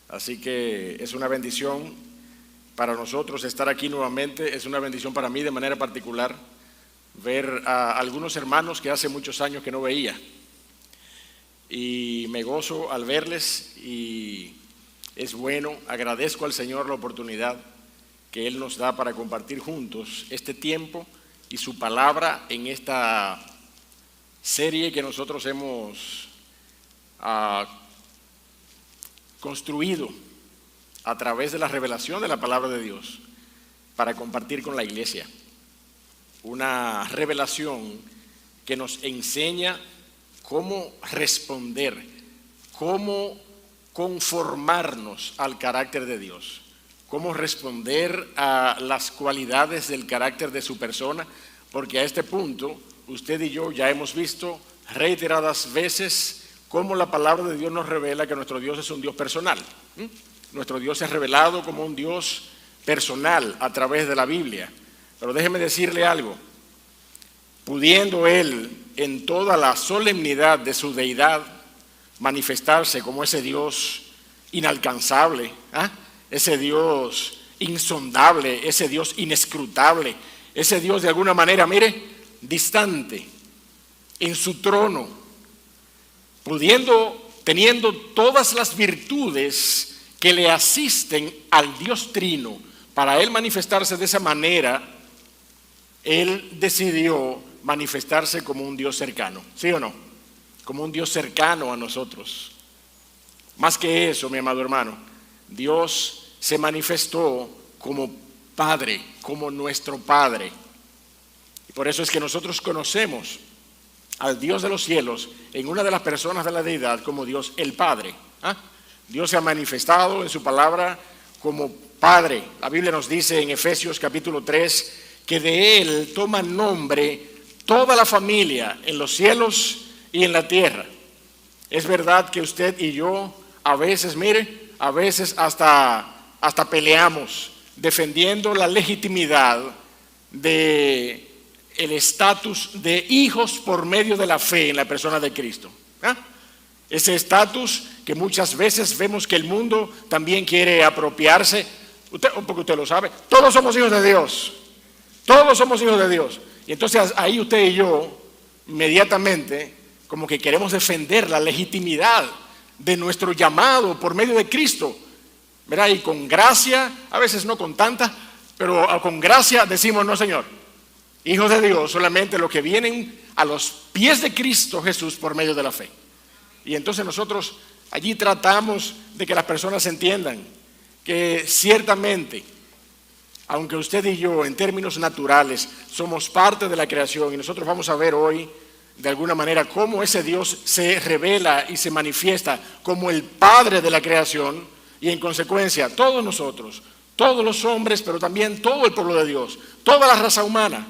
Así que es una bendición para nosotros estar aquí nuevamente. Es una bendición para mí de manera particular ver a algunos hermanos que hace muchos años que no veía. Y me gozo al verles y es bueno, agradezco al Señor la oportunidad que Él nos da para compartir juntos este tiempo y su palabra en esta serie que nosotros hemos construido a través de la revelación de la palabra de Dios para compartir con la iglesia. Una revelación que nos enseña cómo responder, cómo conformarnos al carácter de Dios, cómo responder a las cualidades del carácter de su persona, porque a este punto usted y yo ya hemos visto reiteradas veces cómo la palabra de Dios nos revela que nuestro Dios es un Dios personal. Nuestro Dios es revelado como un Dios personal a través de la Biblia. Pero déjeme decirle algo, pudiendo Él en toda la solemnidad de su deidad manifestarse como ese Dios inalcanzable, ese Dios insondable, ese Dios inescrutable, ese Dios de alguna manera, mire, distante, en su trono, teniendo todas las virtudes que le asisten al Dios Trino, para Él manifestarse de esa manera, Él decidió manifestarse como un Dios cercano, ¿sí o no? Como un Dios cercano a nosotros. Más que eso, mi amado hermano, Dios se manifestó como Padre, como nuestro Padre. Y por eso es que nosotros conocemos al Dios de los cielos en una de las personas de la deidad como Dios el Padre. Dios se ha manifestado en su palabra como Padre. La Biblia nos dice en Efesios capítulo 3 que de Él toma nombre toda la familia en los cielos y en la tierra. Es verdad que usted y yo a veces, mire, a veces hasta peleamos defendiendo la legitimidad de el estatus de hijos por medio de la fe en la persona de Cristo. Ese estatus que muchas veces vemos que el mundo también quiere apropiarse. Porque usted lo sabe, todos somos hijos de Dios. Todos somos hijos de Dios. Y entonces ahí usted y yo inmediatamente como que queremos defender la legitimidad de nuestro llamado por medio de Cristo, ¿verdad? Y con gracia, a veces no con tanta, pero con gracia decimos, no, Señor, hijos de Dios solamente los que vienen a los pies de Cristo Jesús por medio de la fe. Y entonces nosotros allí tratamos de que las personas entiendan que ciertamente, aunque usted y yo en términos naturales somos parte de la creación, y nosotros vamos a ver hoy de alguna manera cómo ese Dios se revela y se manifiesta como el Padre de la creación, y en consecuencia todos nosotros, todos los hombres, pero también todo el pueblo de Dios, toda la raza humana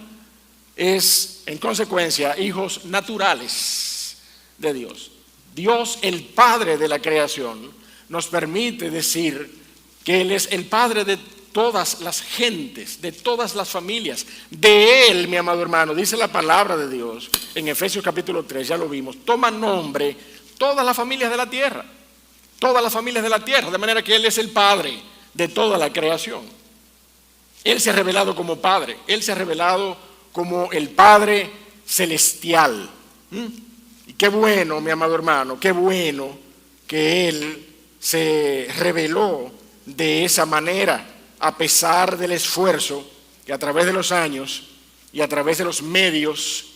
es en consecuencia hijos naturales de Dios. Dios, el Padre de la creación, nos permite decir que Él es el Padre de todas las gentes, de todas las familias. De Él, mi amado hermano, dice la palabra de Dios en Efesios capítulo 3, ya lo vimos, toma nombre todas las familias de la tierra, todas las familias de la tierra, de manera que Él es el Padre de toda la creación. Él se ha revelado como Padre, Él se ha revelado como el Padre celestial. Y qué bueno, mi amado hermano, qué bueno que Él se reveló de esa manera, a pesar del esfuerzo que a través de los años y a través de los medios,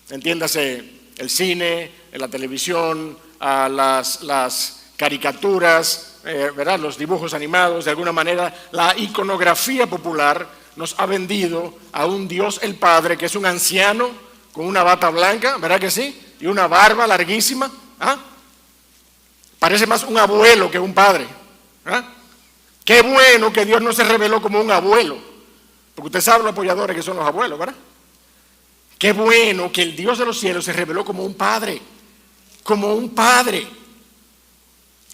entiéndase, el cine, la televisión, las caricaturas, ¿verdad? Los dibujos animados, de alguna manera la iconografía popular nos ha vendido a un Dios el Padre que es un anciano con una bata blanca, ¿verdad que sí? Y una barba larguísima. Parece más un abuelo que un padre. Qué bueno que Dios no se reveló como un abuelo, porque usted sabe los apoyadores que son los abuelos, ¿verdad? Qué bueno que el Dios de los cielos se reveló como un padre, como un padre.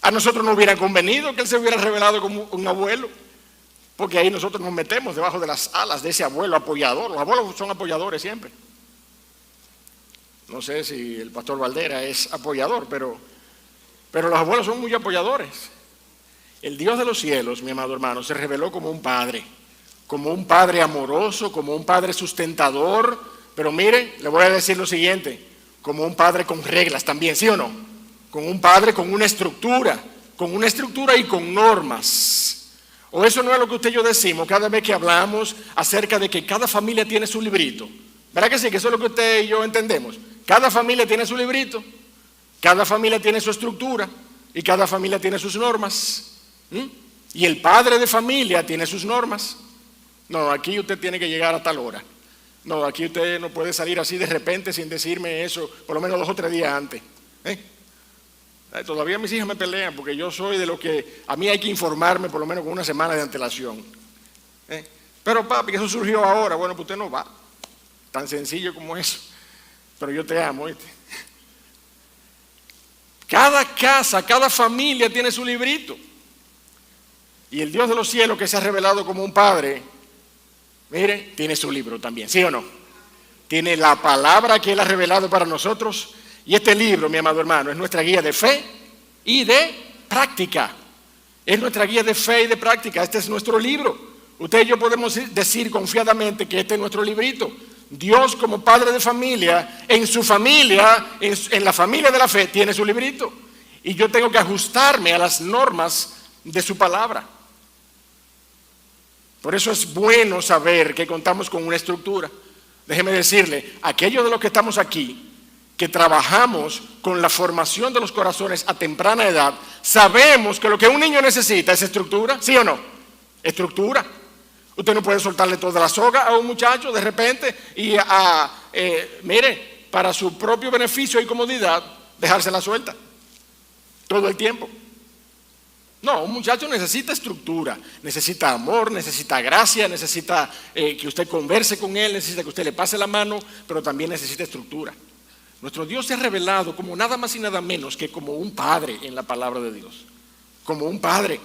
A nosotros no hubiera convenido que Él se hubiera revelado como un abuelo, porque ahí nosotros nos metemos debajo de las alas de ese abuelo apoyador. Los abuelos son apoyadores siempre. No sé si el pastor Valdera es apoyador, pero los abuelos son muy apoyadores. El Dios de los cielos, mi amado hermano, se reveló como un padre amoroso, como un padre sustentador, pero mire, le voy a decir lo siguiente, como un padre con reglas también, ¿sí o no? Con un padre con una estructura y con normas. O eso no es lo que usted y yo decimos cada vez que hablamos acerca de que cada familia tiene su librito. ¿Verdad que sí? Que eso es lo que usted y yo entendemos. Cada familia tiene su librito, cada familia tiene su estructura y cada familia tiene sus normas. Y el padre de familia tiene sus normas. No, aquí usted tiene que llegar a tal hora. No, aquí usted no puede salir así de repente sin decirme eso, por lo menos 2 o 3 días antes. Todavía mis hijas me pelean porque yo soy de lo que a mí hay que informarme por lo menos con 1 semana de antelación. Pero papi, que eso surgió ahora. Bueno, pues usted no va. Tan sencillo como eso. Pero yo te amo, ¿viste? Cada casa, cada familia tiene su librito. Y el Dios de los cielos, que se ha revelado como un padre, mire, tiene su libro también, ¿sí o no? Tiene la palabra que Él ha revelado para nosotros. Y este libro, mi amado hermano, es nuestra guía de fe y de práctica. Es nuestra guía de fe y de práctica. Este es nuestro libro. Usted y yo podemos decir confiadamente que este es nuestro librito. Dios, como padre de familia, en su familia, en la familia de la fe, tiene su librito. Y yo tengo que ajustarme a las normas de su palabra. Por eso es bueno saber que contamos con una estructura. Déjeme decirle, aquellos de los que estamos aquí, que trabajamos con la formación de los corazones a temprana edad, sabemos que lo que un niño necesita es estructura, ¿sí o no? Estructura. Usted no puede soltarle toda la soga a un muchacho de repente y mire, para su propio beneficio y comodidad, dejársela suelta todo el tiempo. No, un muchacho necesita estructura, necesita amor, necesita gracia, necesita que usted converse con él, necesita que usted le pase la mano, pero también necesita estructura. Nuestro Dios se ha revelado como nada más y nada menos que como un padre en la palabra de Dios, como un padre.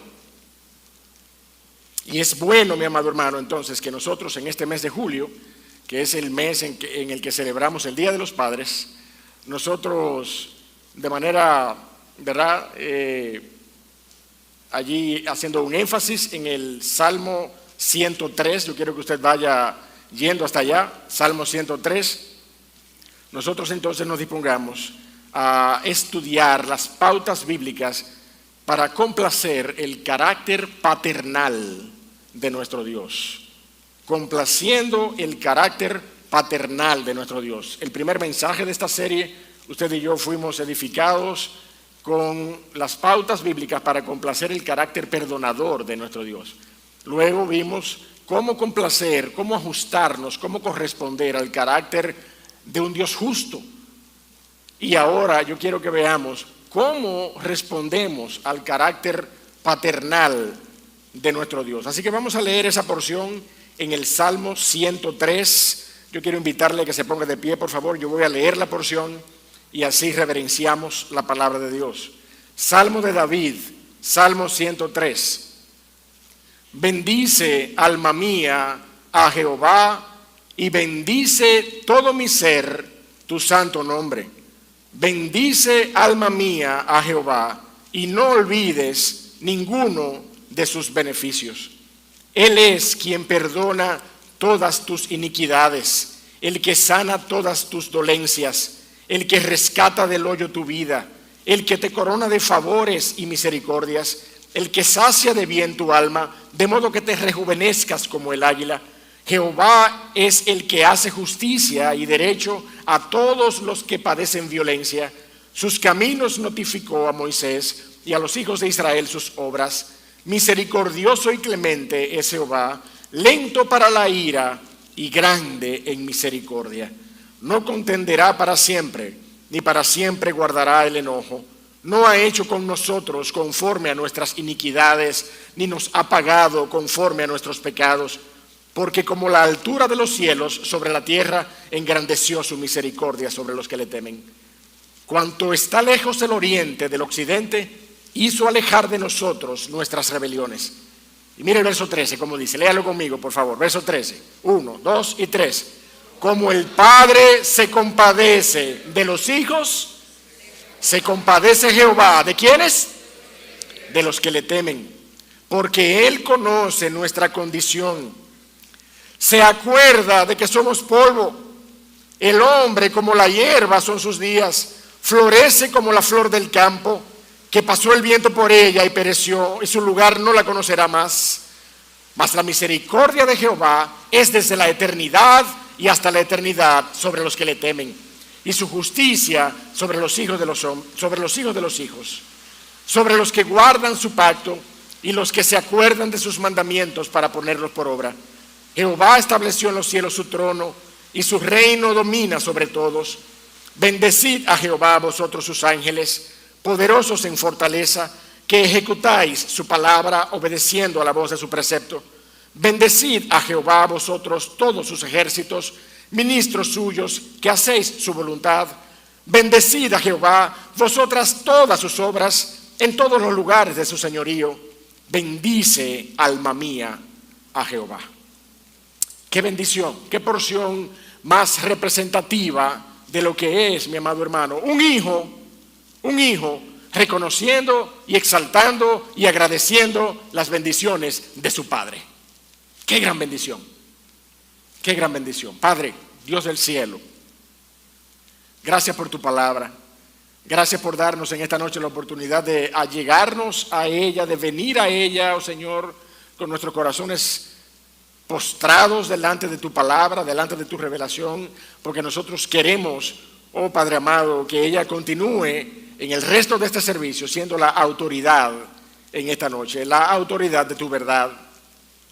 Y es bueno, mi amado hermano, entonces, que nosotros en este mes de julio, que es el mes en el que celebramos el Día de los Padres, nosotros de manera, ¿verdad?, allí haciendo un énfasis en el Salmo 103, yo quiero que usted vaya yendo hasta allá, Salmo 103, nosotros entonces nos dispongamos a estudiar las pautas bíblicas para complacer el carácter paternal de nuestro Dios, complaciendo el carácter paternal de nuestro Dios. El primer mensaje de esta serie, usted y yo fuimos edificados con las pautas bíblicas para complacer el carácter perdonador de nuestro Dios. Luego vimos cómo complacer, cómo ajustarnos, cómo corresponder al carácter de un Dios justo. Y ahora yo quiero que veamos cómo respondemos al carácter paternal de nuestro Dios. Así que vamos a leer esa porción en el Salmo 103. Yo quiero invitarle a que se ponga de pie, por favor. Yo voy a leer la porción y así reverenciamos la palabra de Dios. Salmo de David, Salmo 103. Bendice, alma mía, a Jehová, y bendice todo mi ser tu santo nombre. Bendice, alma mía, a Jehová, y no olvides ninguno de sus beneficios. Él es quien perdona todas tus iniquidades, el que sana todas tus dolencias, el que rescata del hoyo tu vida, el que te corona de favores y misericordias, el que sacia de bien tu alma, de modo que te rejuvenezcas como el águila. Jehová es el que hace justicia y derecho a todos los que padecen violencia. Sus caminos notificó a Moisés y a los hijos de Israel sus obras. Misericordioso y clemente es Jehová, lento para la ira y grande en misericordia. No contenderá para siempre, ni para siempre guardará el enojo. No ha hecho con nosotros conforme a nuestras iniquidades, ni nos ha pagado conforme a nuestros pecados. Porque como la altura de los cielos sobre la tierra, engrandeció su misericordia sobre los que le temen. Cuanto está lejos el oriente del occidente, hizo alejar de nosotros nuestras rebeliones. Y mire el verso 13, como dice, léalo conmigo, por favor. Verso 13, 1, 2 y 3. Como el Padre se compadece de los hijos, se compadece Jehová. ¿De quiénes? De los que le temen. porque Él conoce nuestra condición. Se acuerda de que somos polvo. El hombre como la hierba son sus días, florece como la flor del campo, que pasó el viento por ella y pereció, y su lugar no la conocerá más. Mas la misericordia de Jehová es desde la eternidad y hasta la eternidad sobre los que le temen, y su justicia sobre los hijos de los hombres, sobre los hijos de los hijos, sobre los que guardan su pacto y los que se acuerdan de sus mandamientos para ponerlos por obra. Jehová estableció en los cielos su trono, y su reino domina sobre todos. Bendecid a Jehová vosotros sus ángeles, poderosos en fortaleza, que ejecutáis su palabra obedeciendo a la voz de su precepto. Bendecid a Jehová vosotros todos sus ejércitos, ministros suyos, que hacéis su voluntad. Bendecid a Jehová vosotras todas sus obras, en todos los lugares de su señorío. Bendice, alma mía, a Jehová. Qué bendición, qué porción más representativa de lo que es, mi amado hermano, un hijo reconociendo y exaltando y agradeciendo las bendiciones de su padre. Qué gran bendición, qué gran bendición. Padre, Dios del cielo, gracias por tu palabra. Gracias por darnos en esta noche la oportunidad de allegarnos a ella, de venir a ella, oh Señor, con nuestros corazones postrados delante de tu palabra, delante de tu revelación, porque nosotros queremos, oh Padre amado, que ella continúe en el resto de este servicio siendo la autoridad en esta noche, la autoridad de tu verdad,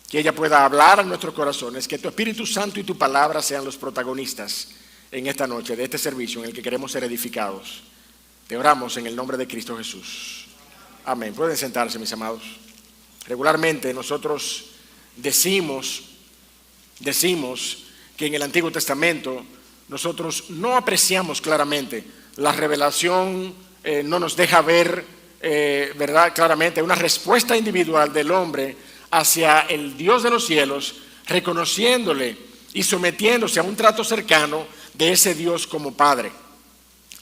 que ella pueda hablar a nuestros corazones, que tu Espíritu Santo y tu palabra sean los protagonistas en esta noche de este servicio en el que queremos ser edificados. Te oramos en el nombre de Cristo Jesús. Amén. Pueden sentarse, mis amados. Regularmente nosotros decimos que en el Antiguo Testamento nosotros no apreciamos claramente la revelación, no nos deja ver, ¿verdad? Claramente una respuesta individual del hombre hacia el Dios de los cielos, reconociéndole y sometiéndose a un trato cercano de ese Dios como Padre.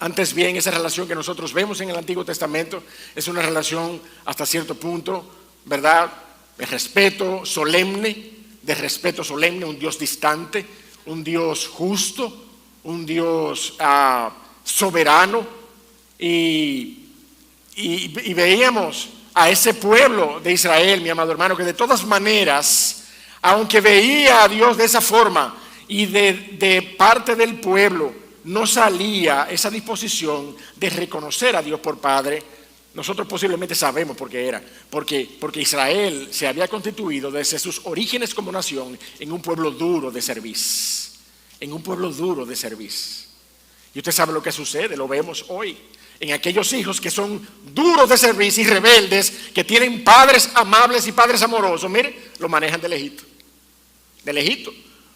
Antes bien, esa relación que nosotros vemos en el Antiguo Testamento es una relación hasta cierto punto, ¿verdad?, de respeto solemne, un Dios distante, un Dios justo, un Dios soberano, y veíamos a ese pueblo de Israel, mi amado hermano, que de todas maneras, aunque veía a Dios de esa forma y de parte del pueblo no salía esa disposición de reconocer a Dios por Padre, nosotros posiblemente sabemos por qué era, porque Israel se había constituido desde sus orígenes como nación en un pueblo duro de cerviz, Y usted sabe lo que sucede, lo vemos hoy, en aquellos hijos que son duros de cerviz y rebeldes, que tienen padres amables y padres amorosos. Mire, lo manejan de lejito,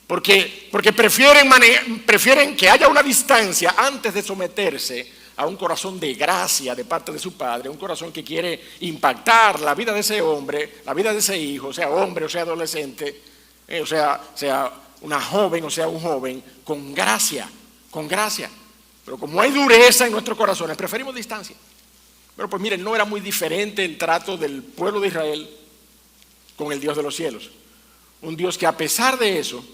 porque prefieren que haya una distancia antes de someterse a un corazón de gracia de parte de su padre, un corazón que quiere impactar la vida de ese hombre, la vida de ese hijo, sea hombre o sea adolescente, sea una joven o sea un joven, con gracia. Pero como hay dureza en nuestros corazones, preferimos distancia. Pero pues miren, no era muy diferente el trato del pueblo de Israel con el Dios de los cielos. Un Dios que a pesar de eso,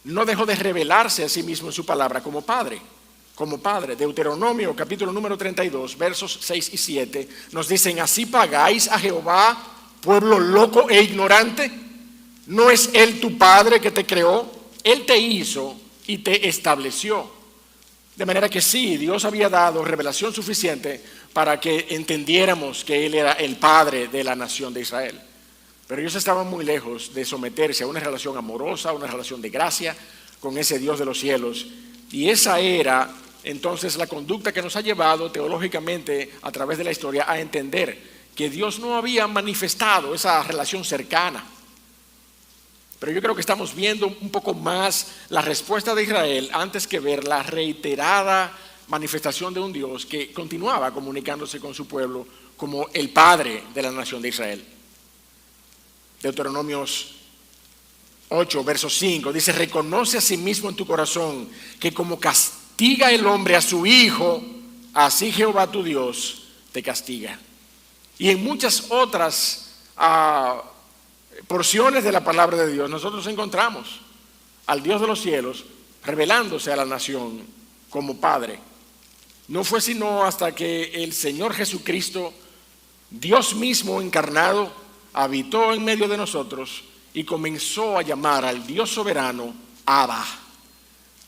no dejó de revelarse a sí mismo en su palabra como Padre. Deuteronomio capítulo número 32, versos 6 y 7, nos dicen: así pagáis a Jehová, pueblo loco e ignorante. ¿No es Él tu Padre que te creó? Él te hizo y te estableció. De manera que sí, Dios había dado revelación suficiente para que entendiéramos que Él era el Padre de la nación de Israel. Pero ellos estaban muy lejos de someterse a una relación amorosa, a una relación de gracia con ese Dios de los cielos. Y esa era entonces la conducta que nos ha llevado teológicamente a través de la historia a entender que Dios no había manifestado esa relación cercana. Pero yo creo que estamos viendo un poco más la respuesta de Israel antes que ver la reiterada manifestación de un Dios que continuaba comunicándose con su pueblo como el Padre de la nación de Israel. Deuteronomios 8, verso 5, dice: reconoce a sí mismo en tu corazón que como castiga el hombre a su hijo, así Jehová tu Dios te castiga. Y en muchas otras porciones de la palabra de Dios, nosotros encontramos al Dios de los cielos revelándose a la nación como Padre. No fue sino hasta que el Señor Jesucristo, Dios mismo encarnado, habitó en medio de nosotros y comenzó a llamar al Dios soberano Abba.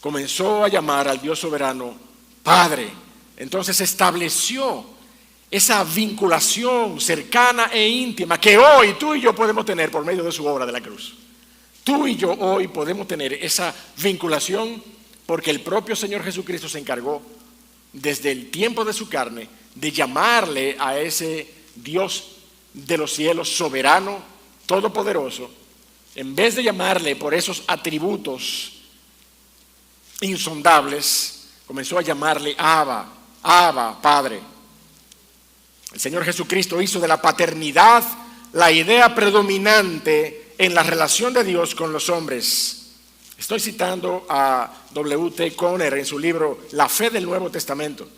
Comenzó a llamar al Dios soberano Padre. Entonces estableció esa vinculación cercana e íntima que hoy tú y yo podemos tener por medio de su obra de la cruz. Tú y yo hoy podemos tener esa vinculación porque el propio Señor Jesucristo se encargó desde el tiempo de su carne de llamarle a ese Dios de los cielos soberano, todopoderoso, en vez de llamarle por esos atributos insondables, comenzó a llamarle Abba, Abba, Padre. El Señor Jesucristo hizo de la paternidad la idea predominante en la relación de Dios con los hombres. Estoy citando a W.T. Conner en su libro La fe del Nuevo Testamento.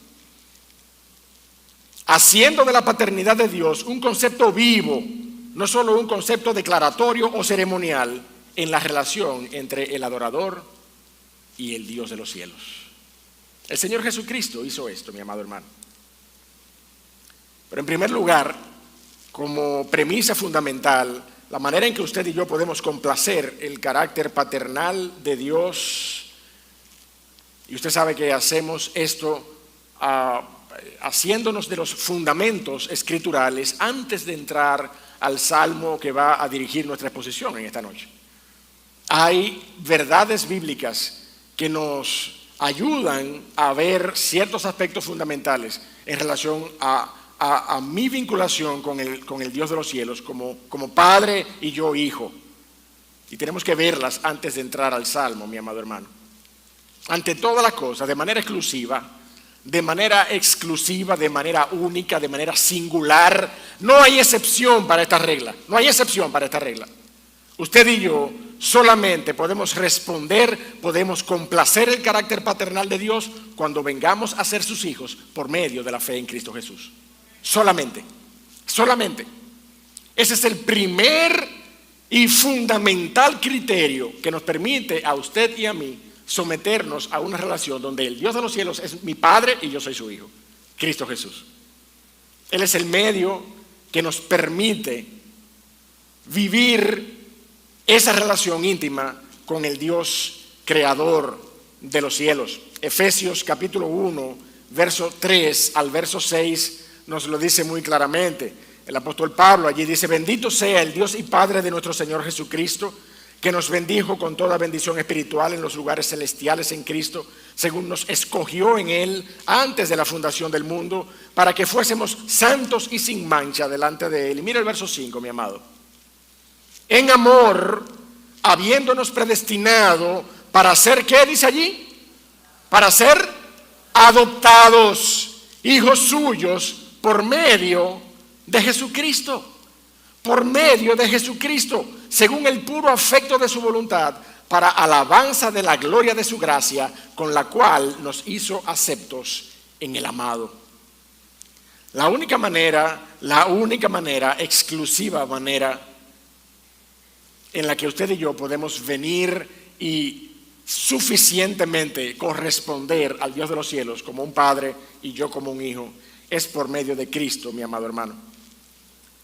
Haciendo de la paternidad de Dios un concepto vivo, no solo un concepto declaratorio o ceremonial en la relación entre el adorador y el Dios de los cielos. El Señor Jesucristo hizo esto, mi amado hermano. Pero en primer lugar, como premisa fundamental, la manera en que usted y yo podemos complacer el carácter paternal de Dios, y usted sabe que hacemos esto haciéndonos de los fundamentos escriturales antes de entrar al salmo que va a dirigir nuestra exposición en esta noche. Hay verdades bíblicas que nos ayudan a ver ciertos aspectos fundamentales en relación a mi vinculación con el Dios de los cielos como padre y yo hijo. Y tenemos que verlas antes de entrar al salmo, mi amado hermano. Ante todas las cosas, de manera exclusiva, de manera única, de manera singular, no hay excepción para esta regla. No hay excepción para esta regla. Usted y yo solamente podemos responder, podemos complacer el carácter paternal de Dios cuando vengamos a ser sus hijos por medio de la fe en Cristo Jesús. Solamente. Ese es el primer y fundamental criterio que nos permite a usted y a mí someternos a una relación donde el Dios de los cielos es mi Padre y yo soy su Hijo, Cristo Jesús. Él es el medio que nos permite vivir esa relación íntima con el Dios creador de los cielos. Efesios capítulo 1, verso 3 al verso 6 nos lo dice muy claramente. El apóstol Pablo allí dice: bendito sea el Dios y Padre de nuestro Señor Jesucristo, que nos bendijo con toda bendición espiritual en los lugares celestiales en Cristo, según nos escogió en Él antes de la fundación del mundo, para que fuésemos santos y sin mancha delante de Él. Y mira el verso 5, mi amado. En amor, habiéndonos predestinado para ser, ¿qué dice allí? Para ser adoptados, hijos suyos, por medio de Jesucristo. Por medio de Jesucristo, según el puro afecto de su voluntad, para alabanza de la gloria de su gracia, con la cual nos hizo aceptos en el amado. La única manera, exclusiva manera en la que usted y yo podemos venir y suficientemente corresponder al Dios de los cielos como un padre y yo como un hijo, es por medio de Cristo, mi amado hermano.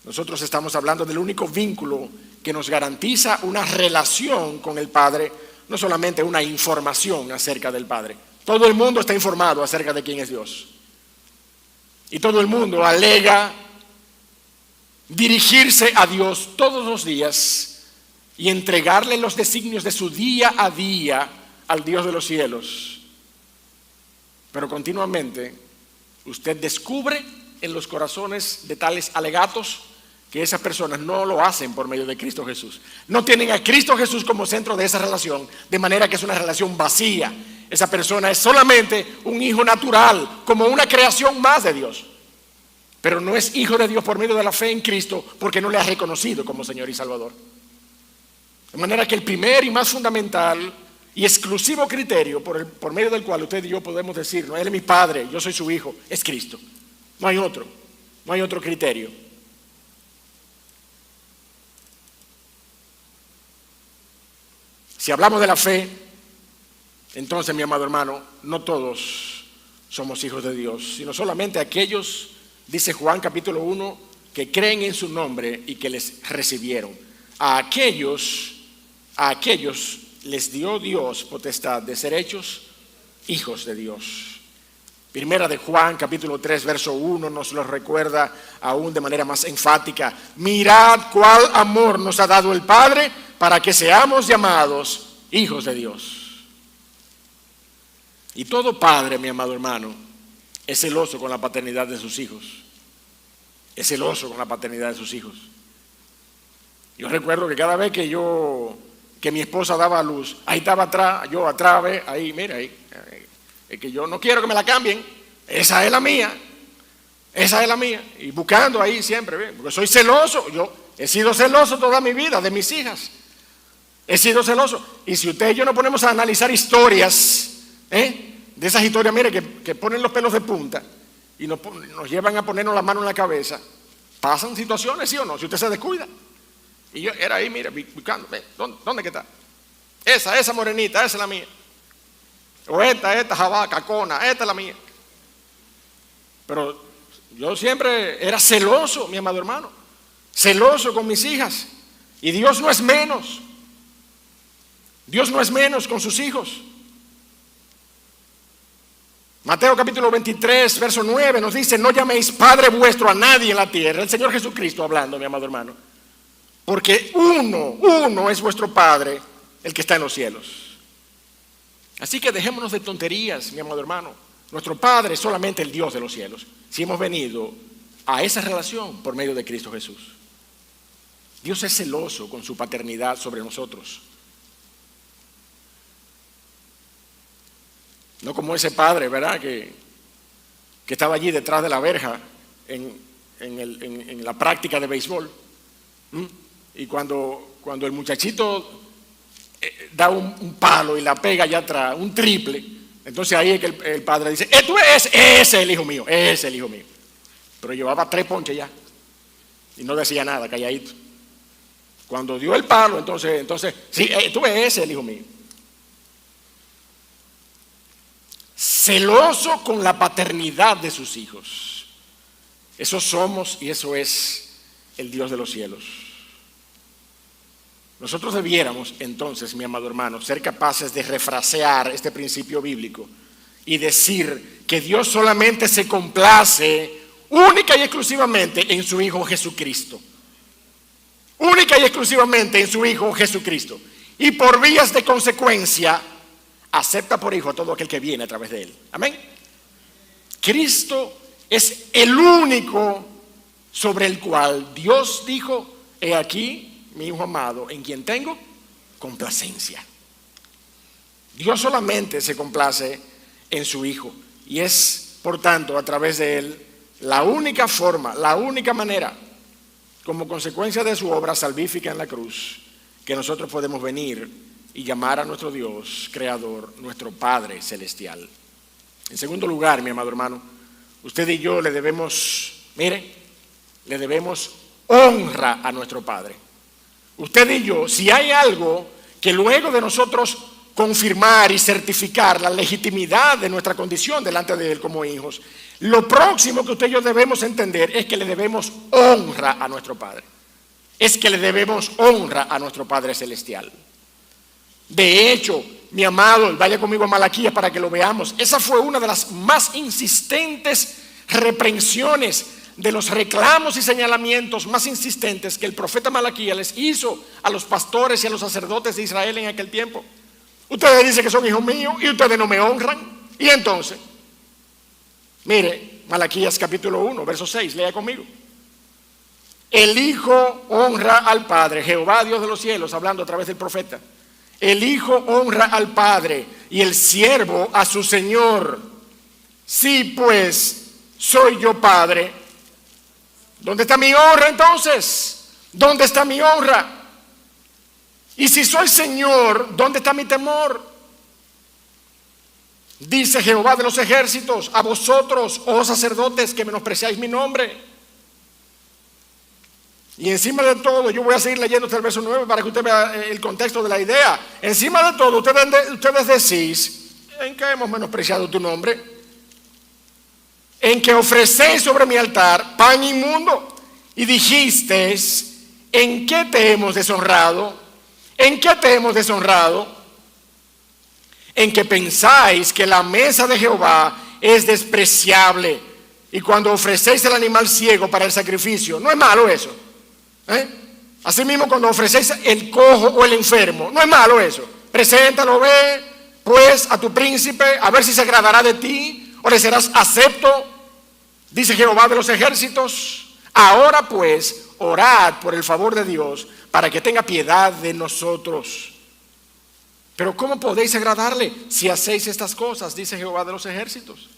Nosotros estamos hablando del único vínculo que nos garantiza una relación con el Padre, no solamente una información acerca del Padre. Todo el mundo está informado acerca de quién es Dios. Y todo el mundo alega dirigirse a Dios todos los días y entregarle los designios de su día a día al Dios de los cielos. Pero continuamente usted descubre en los corazones de tales alegatos que esas personas no lo hacen por medio de Cristo Jesús. No tienen a Cristo Jesús como centro de esa relación, de manera que es una relación vacía. Esa persona es solamente un hijo natural, como una creación más de Dios. Pero no es hijo de Dios por medio de la fe en Cristo, porque no le ha reconocido como Señor y Salvador. De manera que el primer y más fundamental y exclusivo criterio por medio del cual usted y yo podemos decir, no, Él es mi Padre, yo soy su Hijo, es Cristo. No hay otro criterio. Si hablamos de la fe, entonces, mi amado hermano, no todos somos hijos de Dios, sino solamente aquellos, dice Juan capítulo 1, que creen en su nombre y que les recibieron. A aquellos les dio Dios potestad de ser hechos hijos de Dios. Primera de Juan capítulo 3 verso 1 nos lo recuerda aún de manera más enfática. Mirad cuál amor nos ha dado el Padre para que seamos llamados hijos de Dios. Y todo padre, mi amado hermano, es celoso con la paternidad de sus hijos. Es celoso con la paternidad de sus hijos. Yo recuerdo que cada vez que mi esposa daba a luz, ahí estaba atrás, yo atrás, ahí, mira, ahí. Es que yo no quiero que me la cambien, esa es la mía, esa es la mía. Y buscando ahí siempre, porque soy celoso, yo he sido celoso toda mi vida de mis hijas. He sido celoso. Y si usted y yo nos ponemos a analizar historias, de esas historias, mire, que ponen los pelos de punta y nos llevan a ponernos la mano en la cabeza, pasan situaciones, ¿sí o no? Si usted se descuida. Y yo era ahí, mire, buscando, ¿dónde que está? Esa morenita, esa es la mía. O esta jabaca, cona, esta es la mía. Pero yo siempre era celoso, mi amado hermano, celoso con mis hijas. Y Dios no es menos. Dios no es menos con sus hijos. Mateo capítulo 23, verso 9 nos dice: no llaméis Padre vuestro a nadie en la tierra. El Señor Jesucristo hablando, mi amado hermano. Porque uno es vuestro Padre, el que está en los cielos. Así que dejémonos de tonterías, mi amado hermano. Nuestro Padre es solamente el Dios de los cielos, si hemos venido a esa relación por medio de Cristo Jesús. Dios es celoso con su paternidad sobre nosotros. No como ese padre, ¿verdad? Que estaba allí detrás de la verja en la práctica de béisbol. Y cuando el muchachito da un palo y la pega allá atrás, un triple, entonces ahí es que el padre dice: ese es el hijo mío, ese es el hijo mío. Pero llevaba 3 ponches ya y no decía nada, calladito. Cuando dio el palo, entonces sí, ese es el hijo mío. Celoso con la paternidad de sus hijos. Eso somos y eso es el Dios de los cielos. Nosotros debiéramos entonces, mi amado hermano, ser capaces de refrasear este principio bíblico y decir que Dios solamente se complace única y exclusivamente en su Hijo Jesucristo. Única y exclusivamente en su Hijo Jesucristo. Y por vías de consecuencia, acepta por hijo a todo aquel que viene a través de él. Amén. Cristo es el único sobre el cual Dios dijo: he aquí mi hijo amado, en quien tengo complacencia. Dios solamente se complace en su Hijo y es, por tanto, a través de él la única forma, la única manera, como consecuencia de su obra salvífica en la cruz, que nosotros podemos venir y llamar a nuestro Dios creador, nuestro Padre celestial. En segundo lugar, mi amado hermano, usted y yo le debemos honra a nuestro Padre. Usted y yo, si hay algo que luego de nosotros confirmar y certificar la legitimidad de nuestra condición delante de Él como hijos, lo próximo que usted y yo debemos entender es que le debemos honra a nuestro Padre. Es que le debemos honra a nuestro Padre celestial. De hecho, mi amado, vaya conmigo a Malaquías para que lo veamos. Esa fue una de las más insistentes reprensiones, de los reclamos y señalamientos más insistentes que el profeta Malaquías les hizo a los pastores y a los sacerdotes de Israel en aquel tiempo. Ustedes dicen que son hijos míos y ustedes no me honran. Y entonces, mire, Malaquías capítulo 1, verso 6, lea conmigo. El Hijo honra al Padre, Jehová Dios de los cielos, hablando a través del profeta. El Hijo honra al Padre y el siervo a su Señor. Sí, pues, soy yo Padre. ¿Dónde está mi honra entonces? ¿Dónde está mi honra? Y si soy Señor, ¿dónde está mi temor? Dice Jehová de los ejércitos: a vosotros, oh sacerdotes, que menospreciáis mi nombre. Y encima de todo, yo voy a seguir leyendo hasta el verso 9 para que usted vea el contexto de la idea. Encima de todo, ustedes decís, ¿en qué hemos menospreciado tu nombre? En que ofrecéis sobre mi altar pan inmundo. Y dijisteis, ¿en qué te hemos deshonrado? ¿En qué te hemos deshonrado? En que pensáis que la mesa de Jehová es despreciable. Y cuando ofrecéis el animal ciego para el sacrificio, no es malo eso. Asimismo, cuando ofrecéis el cojo o el enfermo, no es malo eso. Preséntalo, ve pues a tu príncipe, a ver si se agradará de ti o le serás acepto, dice Jehová de los ejércitos. Ahora pues, orad por el favor de Dios para que tenga piedad de nosotros. Pero ¿cómo podéis agradarle si hacéis estas cosas? Dice Jehová de los ejércitos.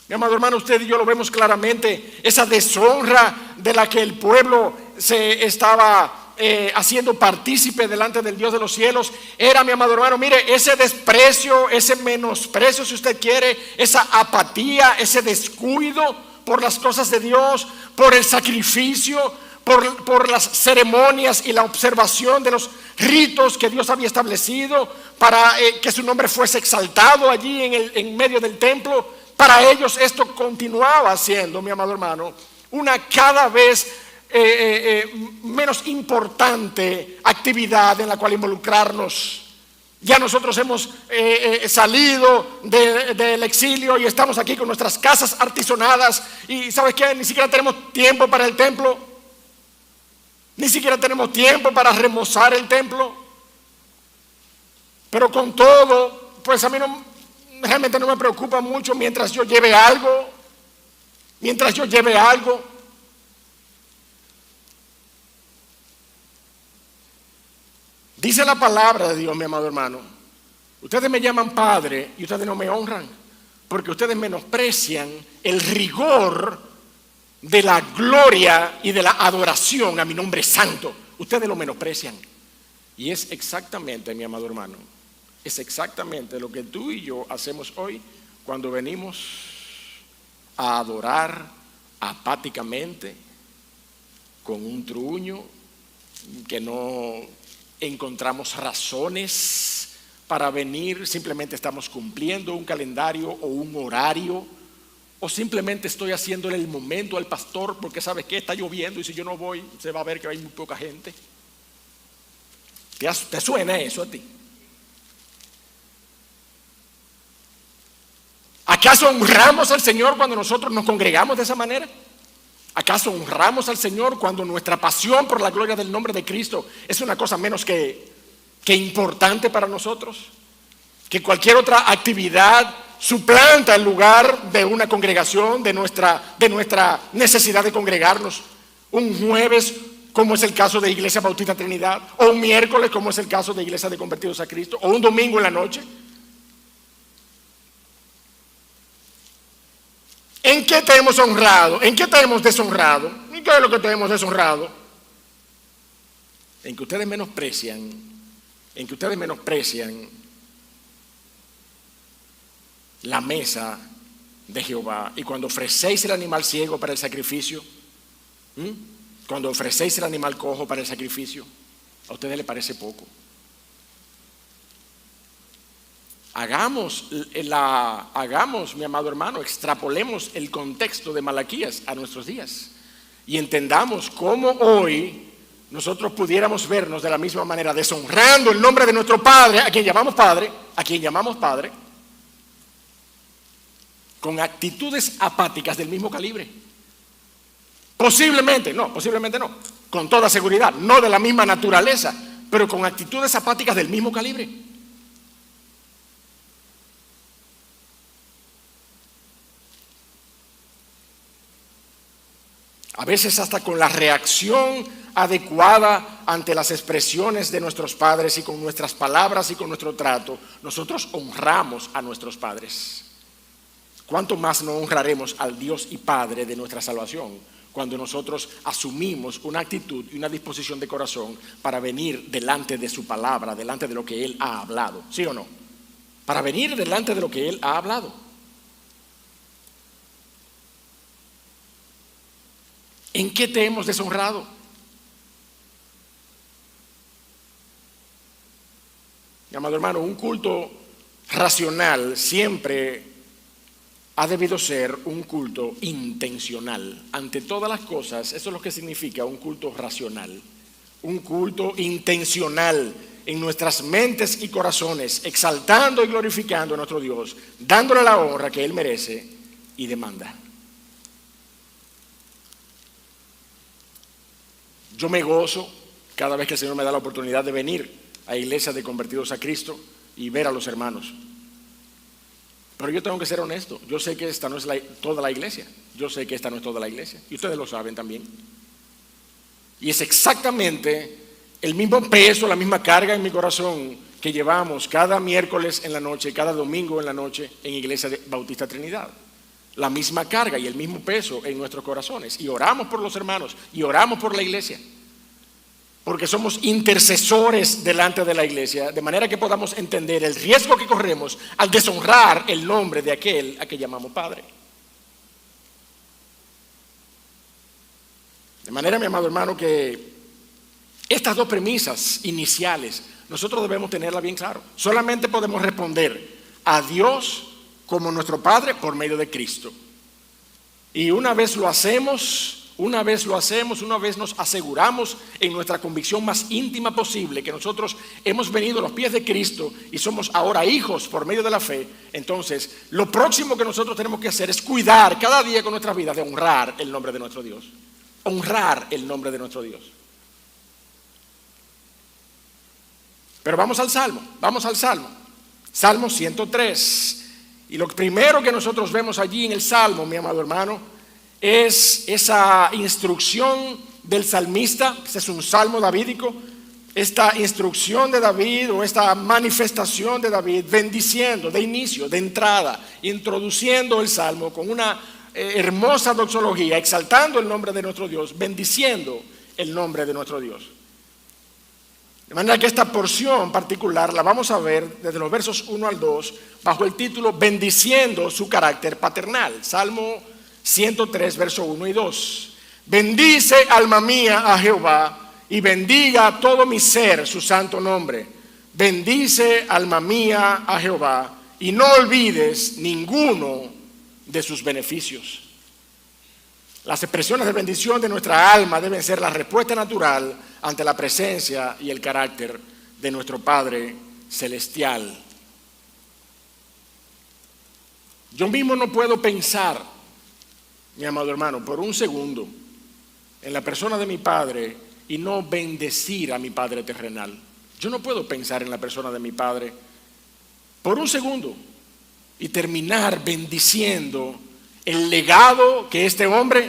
Mi amado hermano, usted y yo lo vemos claramente, esa deshonra de la que el pueblo se estaba haciendo partícipe delante del Dios de los cielos, era, mi amado hermano, mire, ese desprecio, ese menosprecio, si usted quiere, esa apatía, ese descuido por las cosas de Dios, por el sacrificio, por las ceremonias y la observación de los ritos que Dios había establecido para que su nombre fuese exaltado allí en medio del templo. Para ellos esto continuaba siendo, mi amado hermano, una cada vez menos importante actividad en la cual involucrarnos. Ya nosotros hemos salido del exilio y estamos aquí con nuestras casas artesonadas y ¿sabes qué? Ni siquiera tenemos tiempo para el templo, ni siquiera tenemos tiempo para remozar el templo. Pero con todo, pues a mí realmente no me preocupa mucho mientras yo lleve algo. Dice la palabra de Dios, mi amado hermano, ustedes me llaman padre y ustedes no me honran, porque ustedes menosprecian el rigor de la gloria y de la adoración a mi nombre santo. Ustedes lo menosprecian. Y es exactamente, mi amado hermano, es exactamente lo que tú y yo hacemos hoy cuando venimos a adorar apáticamente, con un truño, que no encontramos razones para venir, simplemente estamos cumpliendo un calendario o un horario, o simplemente estoy haciéndole el momento al pastor porque ¿sabes qué? Está lloviendo y si yo no voy se va a ver que hay muy poca gente. ¿Te suena eso a ti? ¿Acaso honramos al Señor cuando nosotros nos congregamos de esa manera? ¿Acaso honramos al Señor cuando nuestra pasión por la gloria del nombre de Cristo es una cosa menos que importante para nosotros? Que cualquier otra actividad suplanta el lugar de una congregación, de nuestra necesidad de congregarnos. Un jueves, como es el caso de Iglesia Bautista Trinidad, o un miércoles, como es el caso de Iglesia de Convertidos a Cristo, o un domingo en la noche. ¿En qué te hemos honrado? ¿En qué te hemos deshonrado? ¿Y qué es lo que te hemos deshonrado? En que ustedes menosprecian la mesa de Jehová. Y cuando ofrecéis el animal ciego para el sacrificio, cuando ofrecéis el animal cojo para el sacrificio, a ustedes les parece poco. Hagamos, mi amado hermano, extrapolemos el contexto de Malaquías a nuestros días y entendamos cómo hoy nosotros pudiéramos vernos de la misma manera, deshonrando el nombre de nuestro Padre, a quien llamamos Padre, con actitudes apáticas del mismo calibre. Posiblemente no, con toda seguridad, no de la misma naturaleza, pero con actitudes apáticas del mismo calibre. A veces hasta con la reacción adecuada ante las expresiones de nuestros padres y con nuestras palabras y con nuestro trato, nosotros honramos a nuestros padres. ¿Cuánto más no honraremos al Dios y Padre de nuestra salvación cuando nosotros asumimos una actitud y una disposición de corazón para venir delante de su palabra, delante de lo que Él ha hablado? ¿Sí o no? Para venir delante de lo que Él ha hablado. ¿En qué te hemos deshonrado? Mi amado hermano, un culto racional siempre ha debido ser un culto intencional. Ante todas las cosas, eso es lo que significa un culto racional. Un culto intencional en nuestras mentes y corazones, exaltando y glorificando a nuestro Dios, dándole la honra que Él merece y demanda. Yo me gozo cada vez que el Señor me da la oportunidad de venir a Iglesia de Convertidos a Cristo y ver a los hermanos. Pero yo tengo que ser honesto. Yo sé que esta no es toda la iglesia. Yo sé que esta no es toda la iglesia. Y ustedes lo saben también. Y es exactamente el mismo peso, la misma carga en mi corazón que llevamos cada miércoles en la noche, cada domingo en la noche en Iglesia de Bautista Trinidad. La misma carga y el mismo peso en nuestros corazones. Y oramos por los hermanos y oramos por la iglesia. Porque somos intercesores delante de la iglesia, de manera que podamos entender el riesgo que corremos al deshonrar el nombre de aquel a que llamamos Padre. De manera, mi amado hermano, que estas dos premisas iniciales nosotros debemos tenerlas bien claro. Solamente podemos responder a Dios como nuestro Padre por medio de Cristo. Y una vez nos aseguramos en nuestra convicción más íntima posible que nosotros hemos venido a los pies de Cristo y somos ahora hijos por medio de la fe. Entonces, lo próximo que nosotros tenemos que hacer es cuidar cada día con nuestra vida de honrar el nombre de nuestro Dios. Honrar el nombre de nuestro Dios. Pero vamos al Salmo. Salmo 103. Y lo primero que nosotros vemos allí en el Salmo, mi amado hermano, es esa instrucción del salmista. Este es un salmo davídico. Esta instrucción de David o esta manifestación de David bendiciendo de inicio, de entrada, introduciendo el salmo con una hermosa doxología, exaltando el nombre de nuestro Dios, bendiciendo el nombre de nuestro Dios. De manera que esta porción particular la vamos a ver desde los versos 1 al 2 bajo el título Bendiciendo su carácter paternal. Salmo 103, verso 1 y 2. Bendice, alma mía, a Jehová, y bendiga todo mi ser su santo nombre. Bendice, alma mía, a Jehová, y no olvides ninguno de sus beneficios. Las expresiones de bendición de nuestra alma deben ser la respuesta natural ante la presencia y el carácter de nuestro Padre Celestial. Yo mismo no puedo pensar, mi amado hermano, por un segundo en la persona de mi Padre y no bendecir a mi Padre terrenal. Yo no puedo pensar en la persona de mi Padre por un segundo y terminar bendiciendo el legado que este hombre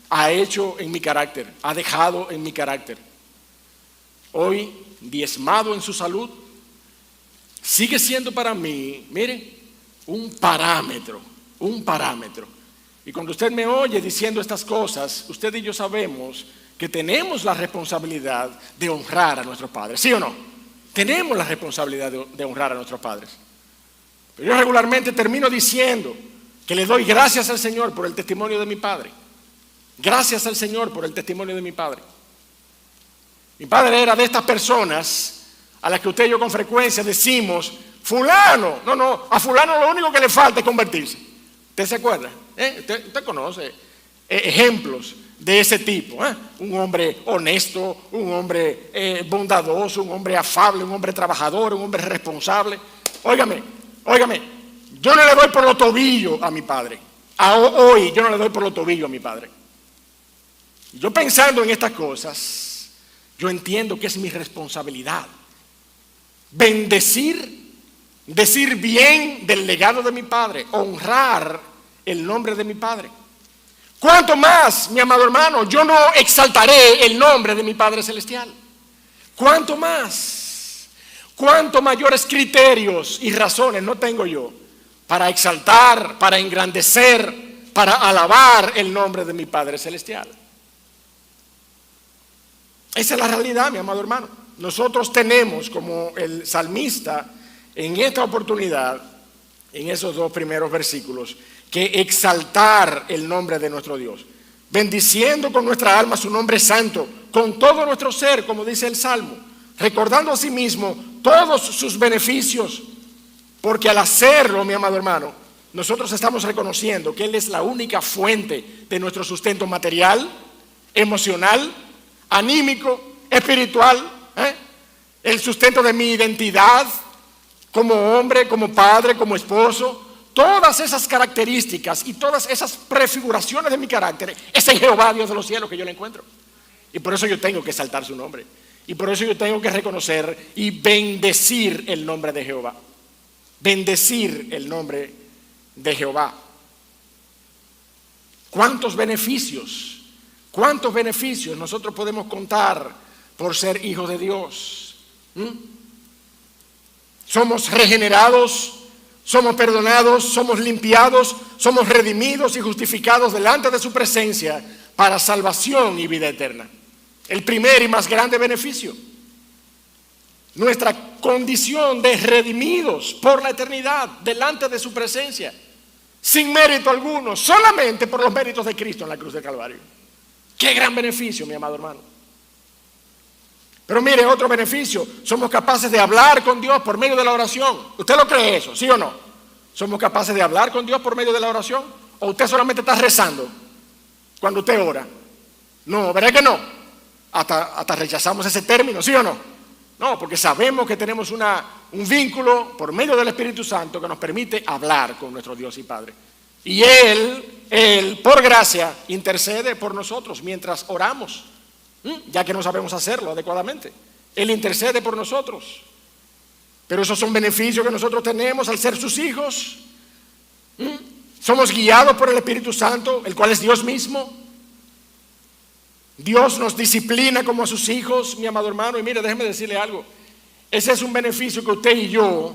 ha hecho en mi carácter, ha dejado en mi carácter. Hoy, diezmado en su salud, sigue siendo para mí, mire, un parámetro. Y cuando usted me oye diciendo estas cosas, usted y yo sabemos que tenemos la responsabilidad de honrar a nuestros padres, ¿sí o no? Tenemos la responsabilidad de honrar a nuestros padres. Pero yo regularmente termino diciendo que le doy gracias al Señor por el testimonio de mi padre. Gracias al Señor por el testimonio de mi padre. Mi padre era de estas personas a las que usted y yo con frecuencia decimos, fulano, a fulano lo único que le falta es convertirse. ¿Usted se acuerda? Usted conoce ejemplos de ese tipo. Un hombre honesto, un hombre bondadoso, un hombre afable, un hombre trabajador, un hombre responsable. Óigame, yo no le doy por los tobillos a mi padre. Hoy yo no le doy por los tobillos a mi padre. Yo pensando en estas cosas, yo entiendo que es mi responsabilidad bendecir, decir bien del legado de mi padre, honrar el nombre de mi padre. ¿Cuánto más, mi amado hermano, yo no exaltaré el nombre de mi Padre Celestial? ¿Cuánto más? ¿Cuánto mayores criterios y razones no tengo yo para exaltar, para engrandecer, para alabar el nombre de mi Padre Celestial? Esa es la realidad, mi amado hermano. Nosotros tenemos, como el salmista, en esta oportunidad, en esos dos primeros versículos, que exaltar el nombre de nuestro Dios. bendiciendo con nuestra alma su nombre santo, con todo nuestro ser, como dice el Salmo, recordando a sí mismo todos sus beneficios, porque al hacerlo, mi amado hermano, nosotros estamos reconociendo que Él es la única fuente de nuestro sustento material, emocional, anímico, espiritual, el sustento de mi identidad como hombre, como padre, como esposo. Todas esas características y todas esas prefiguraciones de mi carácter es en Jehová, Dios de los cielos, que yo le encuentro. Y por eso yo tengo que exaltar su nombre. Y por eso yo tengo que reconocer y bendecir el nombre de Jehová. Bendecir el nombre de Jehová. ¿Cuántos beneficios nosotros podemos contar por ser hijos de Dios? Somos regenerados, somos perdonados, somos limpiados, somos redimidos y justificados delante de su presencia para salvación y vida eterna. El primer y más grande beneficio, nuestra condición de redimidos por la eternidad delante de su presencia, sin mérito alguno, solamente por los méritos de Cristo en la cruz del Calvario. Qué gran beneficio, mi amado hermano. Pero mire, otro beneficio, somos capaces de hablar con Dios por medio de la oración. ¿Usted lo cree eso, sí o no? ¿Somos capaces de hablar con Dios por medio de la oración? ¿O usted solamente está rezando cuando usted ora? No, ¿verdad que no? Hasta rechazamos ese término, ¿sí o no? No, porque sabemos que tenemos un vínculo por medio del Espíritu Santo que nos permite hablar con nuestro Dios y Padre. Y Él, por gracia, intercede por nosotros mientras oramos, ya que no sabemos hacerlo adecuadamente. Él intercede por nosotros. Pero esos son beneficios que nosotros tenemos al ser sus hijos. Somos guiados por el Espíritu Santo, el cual es Dios mismo. Dios nos disciplina como a sus hijos, mi amado hermano. Y mire, déjeme decirle algo. Ese es un beneficio que usted y yo,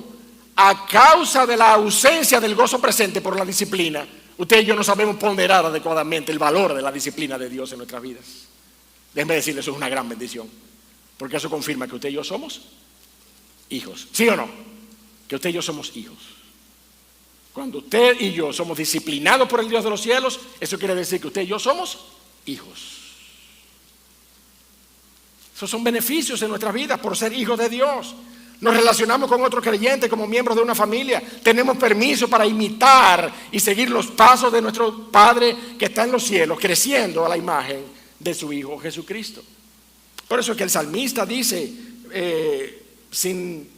a causa de la ausencia del gozo presente por la disciplina, usted y yo no sabemos ponderar adecuadamente el valor de la disciplina de Dios en nuestras vidas. Déjeme decirle, eso es una gran bendición, porque eso confirma que usted y yo somos hijos. ¿Sí o no? Que usted y yo somos hijos. Cuando usted y yo somos disciplinados por el Dios de los cielos, eso quiere decir que usted y yo somos hijos. Esos son beneficios en nuestras vidas por ser hijos de Dios. Nos relacionamos con otros creyentes como miembros de una familia. Tenemos permiso para imitar y seguir los pasos de nuestro Padre que está en los cielos, creciendo a la imagen de su Hijo Jesucristo. Por eso es que el salmista dice, sin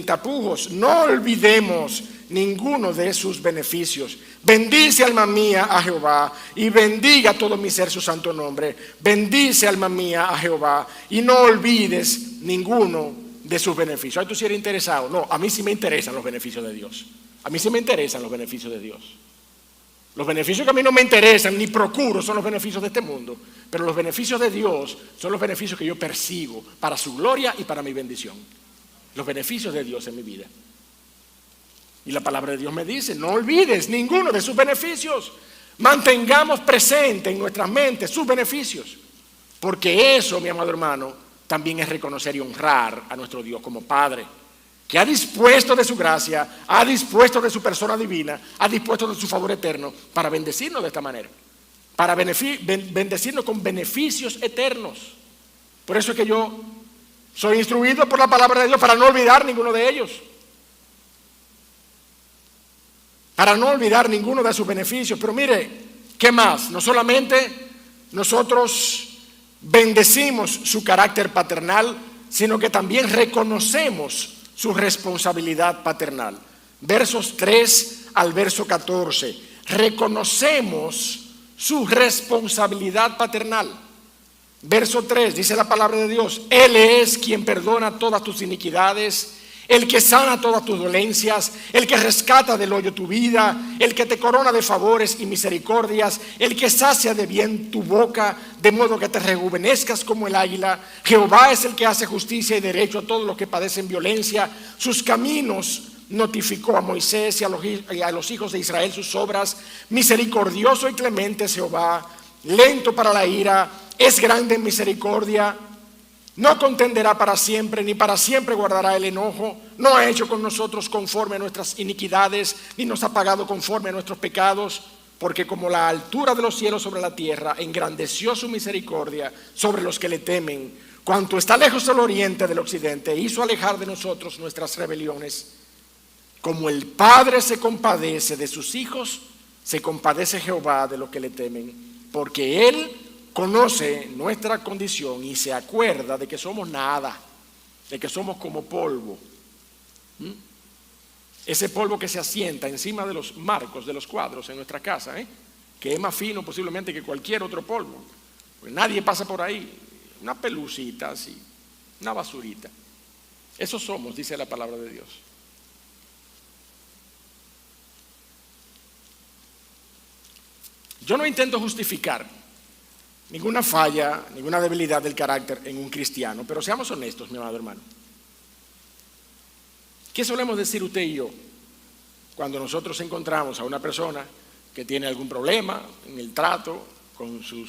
tapujos, no olvidemos ninguno de sus beneficios. Bendice, alma mía, a Jehová, y bendiga todo mi ser su santo nombre. Bendice, alma mía, a Jehová, y no olvides ninguno de sus beneficios. Ay, tú sí eres interesado. No, a mí sí me interesan los beneficios de Dios. A mí sí me interesan los beneficios de Dios. Los beneficios que a mí no me interesan ni procuro son los beneficios de este mundo, pero los beneficios de Dios son los beneficios que yo persigo para su gloria y para mi bendición. Los beneficios de Dios en mi vida. Y la palabra de Dios me dice, no olvides ninguno de sus beneficios. Mantengamos presente en nuestras mentes sus beneficios, porque eso, mi amado hermano, también es reconocer y honrar a nuestro Dios como Padre, que ha dispuesto de su gracia, ha dispuesto de su persona divina, ha dispuesto de su favor eterno para bendecirnos de esta manera, para bendecirnos con beneficios eternos. Por eso es que yo soy instruido por la palabra de Dios para no olvidar ninguno de ellos, para no olvidar ninguno de sus beneficios. Pero mire, ¿qué más? No solamente nosotros bendecimos su carácter paternal, sino que también reconocemos su responsabilidad paternal. Versos 3 al verso 14. Reconocemos su responsabilidad paternal. Verso 3, dice la palabra de Dios, Él es quien perdona todas tus iniquidades, el que sana todas tus dolencias, el que rescata del hoyo tu vida, el que te corona de favores y misericordias, el que sacia de bien tu boca, de modo que te rejuvenezcas como el águila. Jehová es el que hace justicia y derecho a todos los que padecen violencia. Sus caminos notificó a Moisés y a los hijos de Israel sus obras. Misericordioso y clemente es Jehová, lento para la ira, es grande en misericordia. No contenderá para siempre, ni para siempre guardará el enojo. No ha hecho con nosotros conforme a nuestras iniquidades, ni nos ha pagado conforme a nuestros pecados. porque como la altura de los cielos sobre la tierra, engrandeció su misericordia sobre los que le temen, cuanto está lejos del oriente del occidente, hizo alejar de nosotros nuestras rebeliones. Como el Padre se compadece de sus hijos, se compadece Jehová de los que le temen, porque Él conoce nuestra condición y se acuerda de que somos nada, de que somos como polvo. Ese polvo que se asienta encima de los marcos de los cuadros en nuestra casa, que es más fino posiblemente que cualquier otro polvo. Pues nadie pasa por ahí, una pelucita así, una basurita. Eso somos, dice la palabra de Dios. Yo no intento justificar ninguna falla, ninguna debilidad del carácter en un cristiano, pero seamos honestos, mi amado hermano. ¿Qué solemos decir usted y yo cuando nosotros encontramos a una persona que tiene algún problema en el trato con su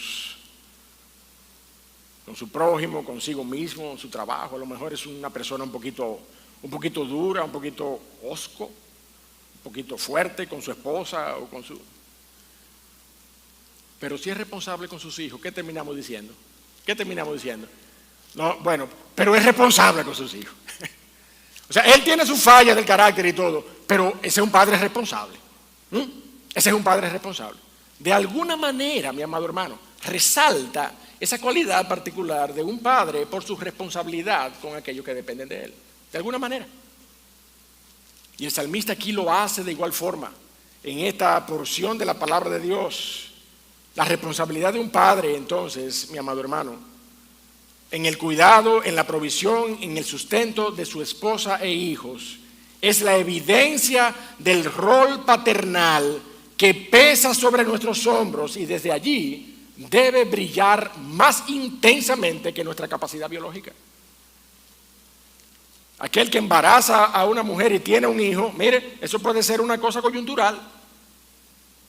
prójimo, consigo mismo, en su trabajo? A lo mejor es una persona un poquito dura, un poquito hosco, un poquito fuerte con su esposa o con su... Pero si es responsable con sus hijos, ¿qué terminamos diciendo? No, bueno, pero es responsable con sus hijos. O sea, él tiene su falla del carácter y todo, pero ese es un padre responsable. Ese es un padre responsable. De alguna manera, mi amado hermano, resalta esa cualidad particular de un padre por su responsabilidad con aquellos que dependen de él. De alguna manera. Y el salmista aquí lo hace de igual forma. En esta porción de la palabra de Dios, la responsabilidad de un padre, entonces, mi amado hermano, en el cuidado, en la provisión, en el sustento de su esposa e hijos, es la evidencia del rol paternal que pesa sobre nuestros hombros y desde allí debe brillar más intensamente que nuestra capacidad biológica. Aquel que embaraza a una mujer y tiene un hijo, mire, eso puede ser una cosa coyuntural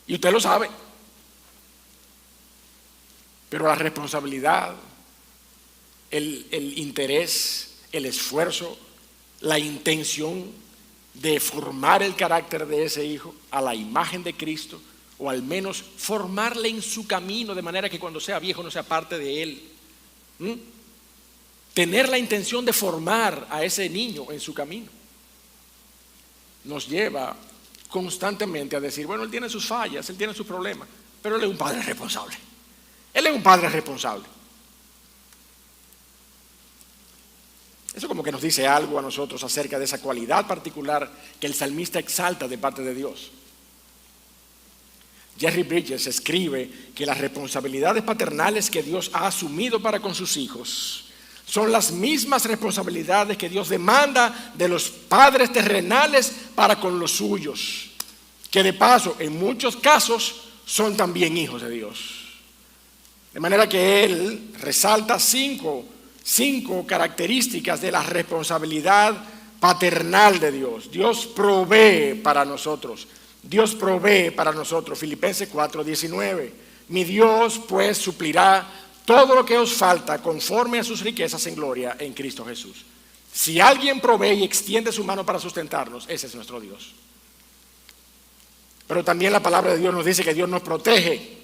y usted lo sabe. Pero la responsabilidad, el interés, el esfuerzo, la intención de formar el carácter de ese hijo a la imagen de Cristo, o al menos formarle en su camino de manera que cuando sea viejo no sea parte de él. Tener la intención de formar a ese niño en su camino nos lleva constantemente a decir, bueno, él tiene sus fallas, él tiene sus problemas, pero él es un padre responsable. Él es un padre responsable. Eso como que nos dice algo a nosotros acerca de esa cualidad particular que el salmista exalta de parte de Dios. Jerry Bridges escribe que las responsabilidades paternales que Dios ha asumido para con sus hijos son las mismas responsabilidades que Dios demanda de los padres terrenales para con los suyos, que de paso en muchos casos son también hijos de Dios. De manera que él resalta cinco características de la responsabilidad paternal de Dios. Dios provee para nosotros. Filipenses 4:19. Mi Dios pues suplirá todo lo que os falta conforme a sus riquezas en gloria en Cristo Jesús. Si alguien provee y extiende su mano para sustentarnos, ese es nuestro Dios. Pero también la palabra de Dios nos dice que Dios nos protege.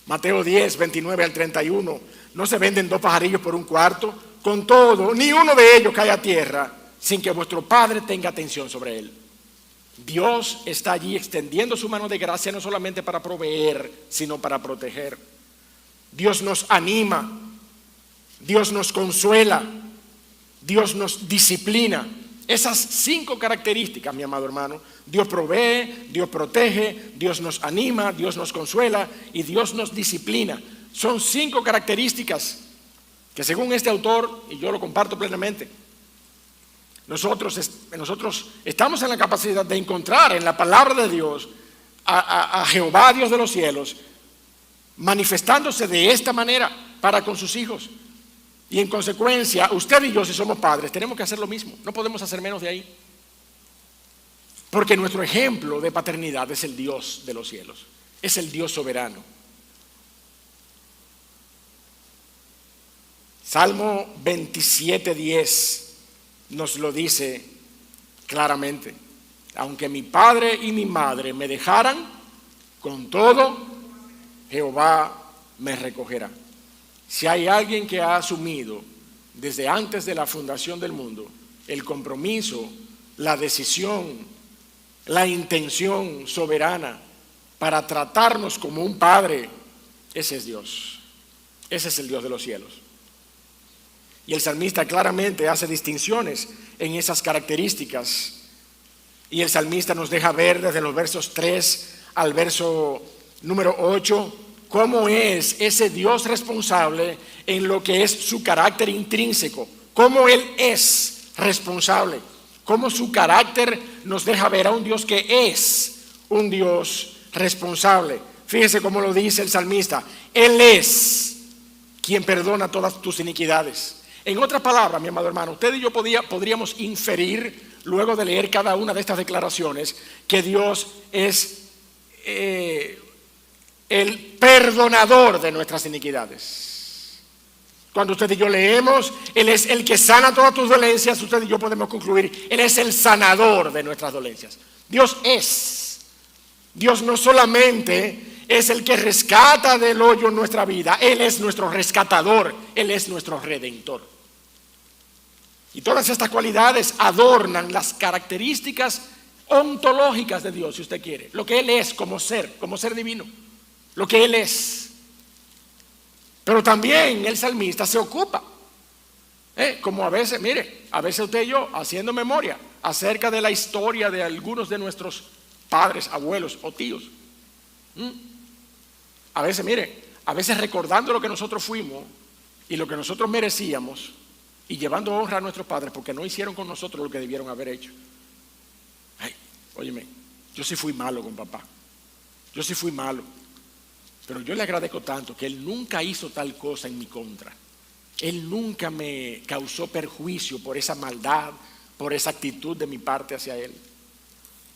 Mateo 10:29-31. No se venden 2 pajarillos por un cuarto. Con todo, ni uno de ellos cae a tierra sin que vuestro Padre tenga atención sobre él. Dios está allí extendiendo su mano de gracia no solamente para proveer, sino para proteger. Dios nos anima, Dios nos consuela, Dios nos disciplina. Esas 5 características, mi amado hermano, Dios provee, Dios protege, Dios nos anima, Dios nos consuela y Dios nos disciplina. Son 5 características que según este autor, y yo lo comparto plenamente, nosotros estamos en la capacidad de encontrar en la palabra de Dios a Jehová, Dios de los cielos, manifestándose de esta manera para con sus hijos. Y en consecuencia, usted y yo, si somos padres, tenemos que hacer lo mismo. No podemos hacer menos de ahí. Porque nuestro ejemplo de paternidad es el Dios de los cielos. Es el Dios soberano. Salmo 27:10 nos lo dice claramente. Aunque mi padre y mi madre me dejaran, con todo, Jehová me recogerá. Si hay alguien que ha asumido desde antes de la fundación del mundo el compromiso, la decisión, la intención soberana para tratarnos como un padre, ese es Dios. Ese es el Dios de los cielos. Y el salmista claramente hace distinciones en esas características. Y el salmista nos deja ver desde los versos 3 al verso número 8 cómo es ese Dios responsable en lo que es su carácter intrínseco, cómo Él es responsable, cómo su carácter nos deja ver a un Dios que es un Dios responsable. Fíjese cómo lo dice el salmista: Él es quien perdona todas tus iniquidades. En otras palabras, mi amado hermano, usted y yo podríamos inferir, luego de leer cada una de estas declaraciones, que Dios es el perdonador de nuestras iniquidades. Cuando usted y yo leemos, Él es el que sana todas tus dolencias, usted y yo podemos concluir, Él es el sanador de nuestras dolencias. Dios no solamente es el que rescata del hoyo nuestra vida, Él es nuestro rescatador, Él es nuestro redentor. Y todas estas cualidades adornan las características ontológicas de Dios, si usted quiere, lo que Él es como ser divino, lo que Él es. Pero también el salmista se ocupa, como a veces, mire, a veces usted y yo haciendo memoria acerca de la historia de algunos de nuestros padres, abuelos o tíos. A veces recordando lo que nosotros fuimos y lo que nosotros merecíamos y llevando honra a nuestros padres porque no hicieron con nosotros lo que debieron haber hecho. Ay, óyeme, yo sí fui malo con papá, yo sí fui malo, pero yo le agradezco tanto que él nunca hizo tal cosa en mi contra. Él nunca me causó perjuicio por esa maldad, por esa actitud de mi parte hacia él.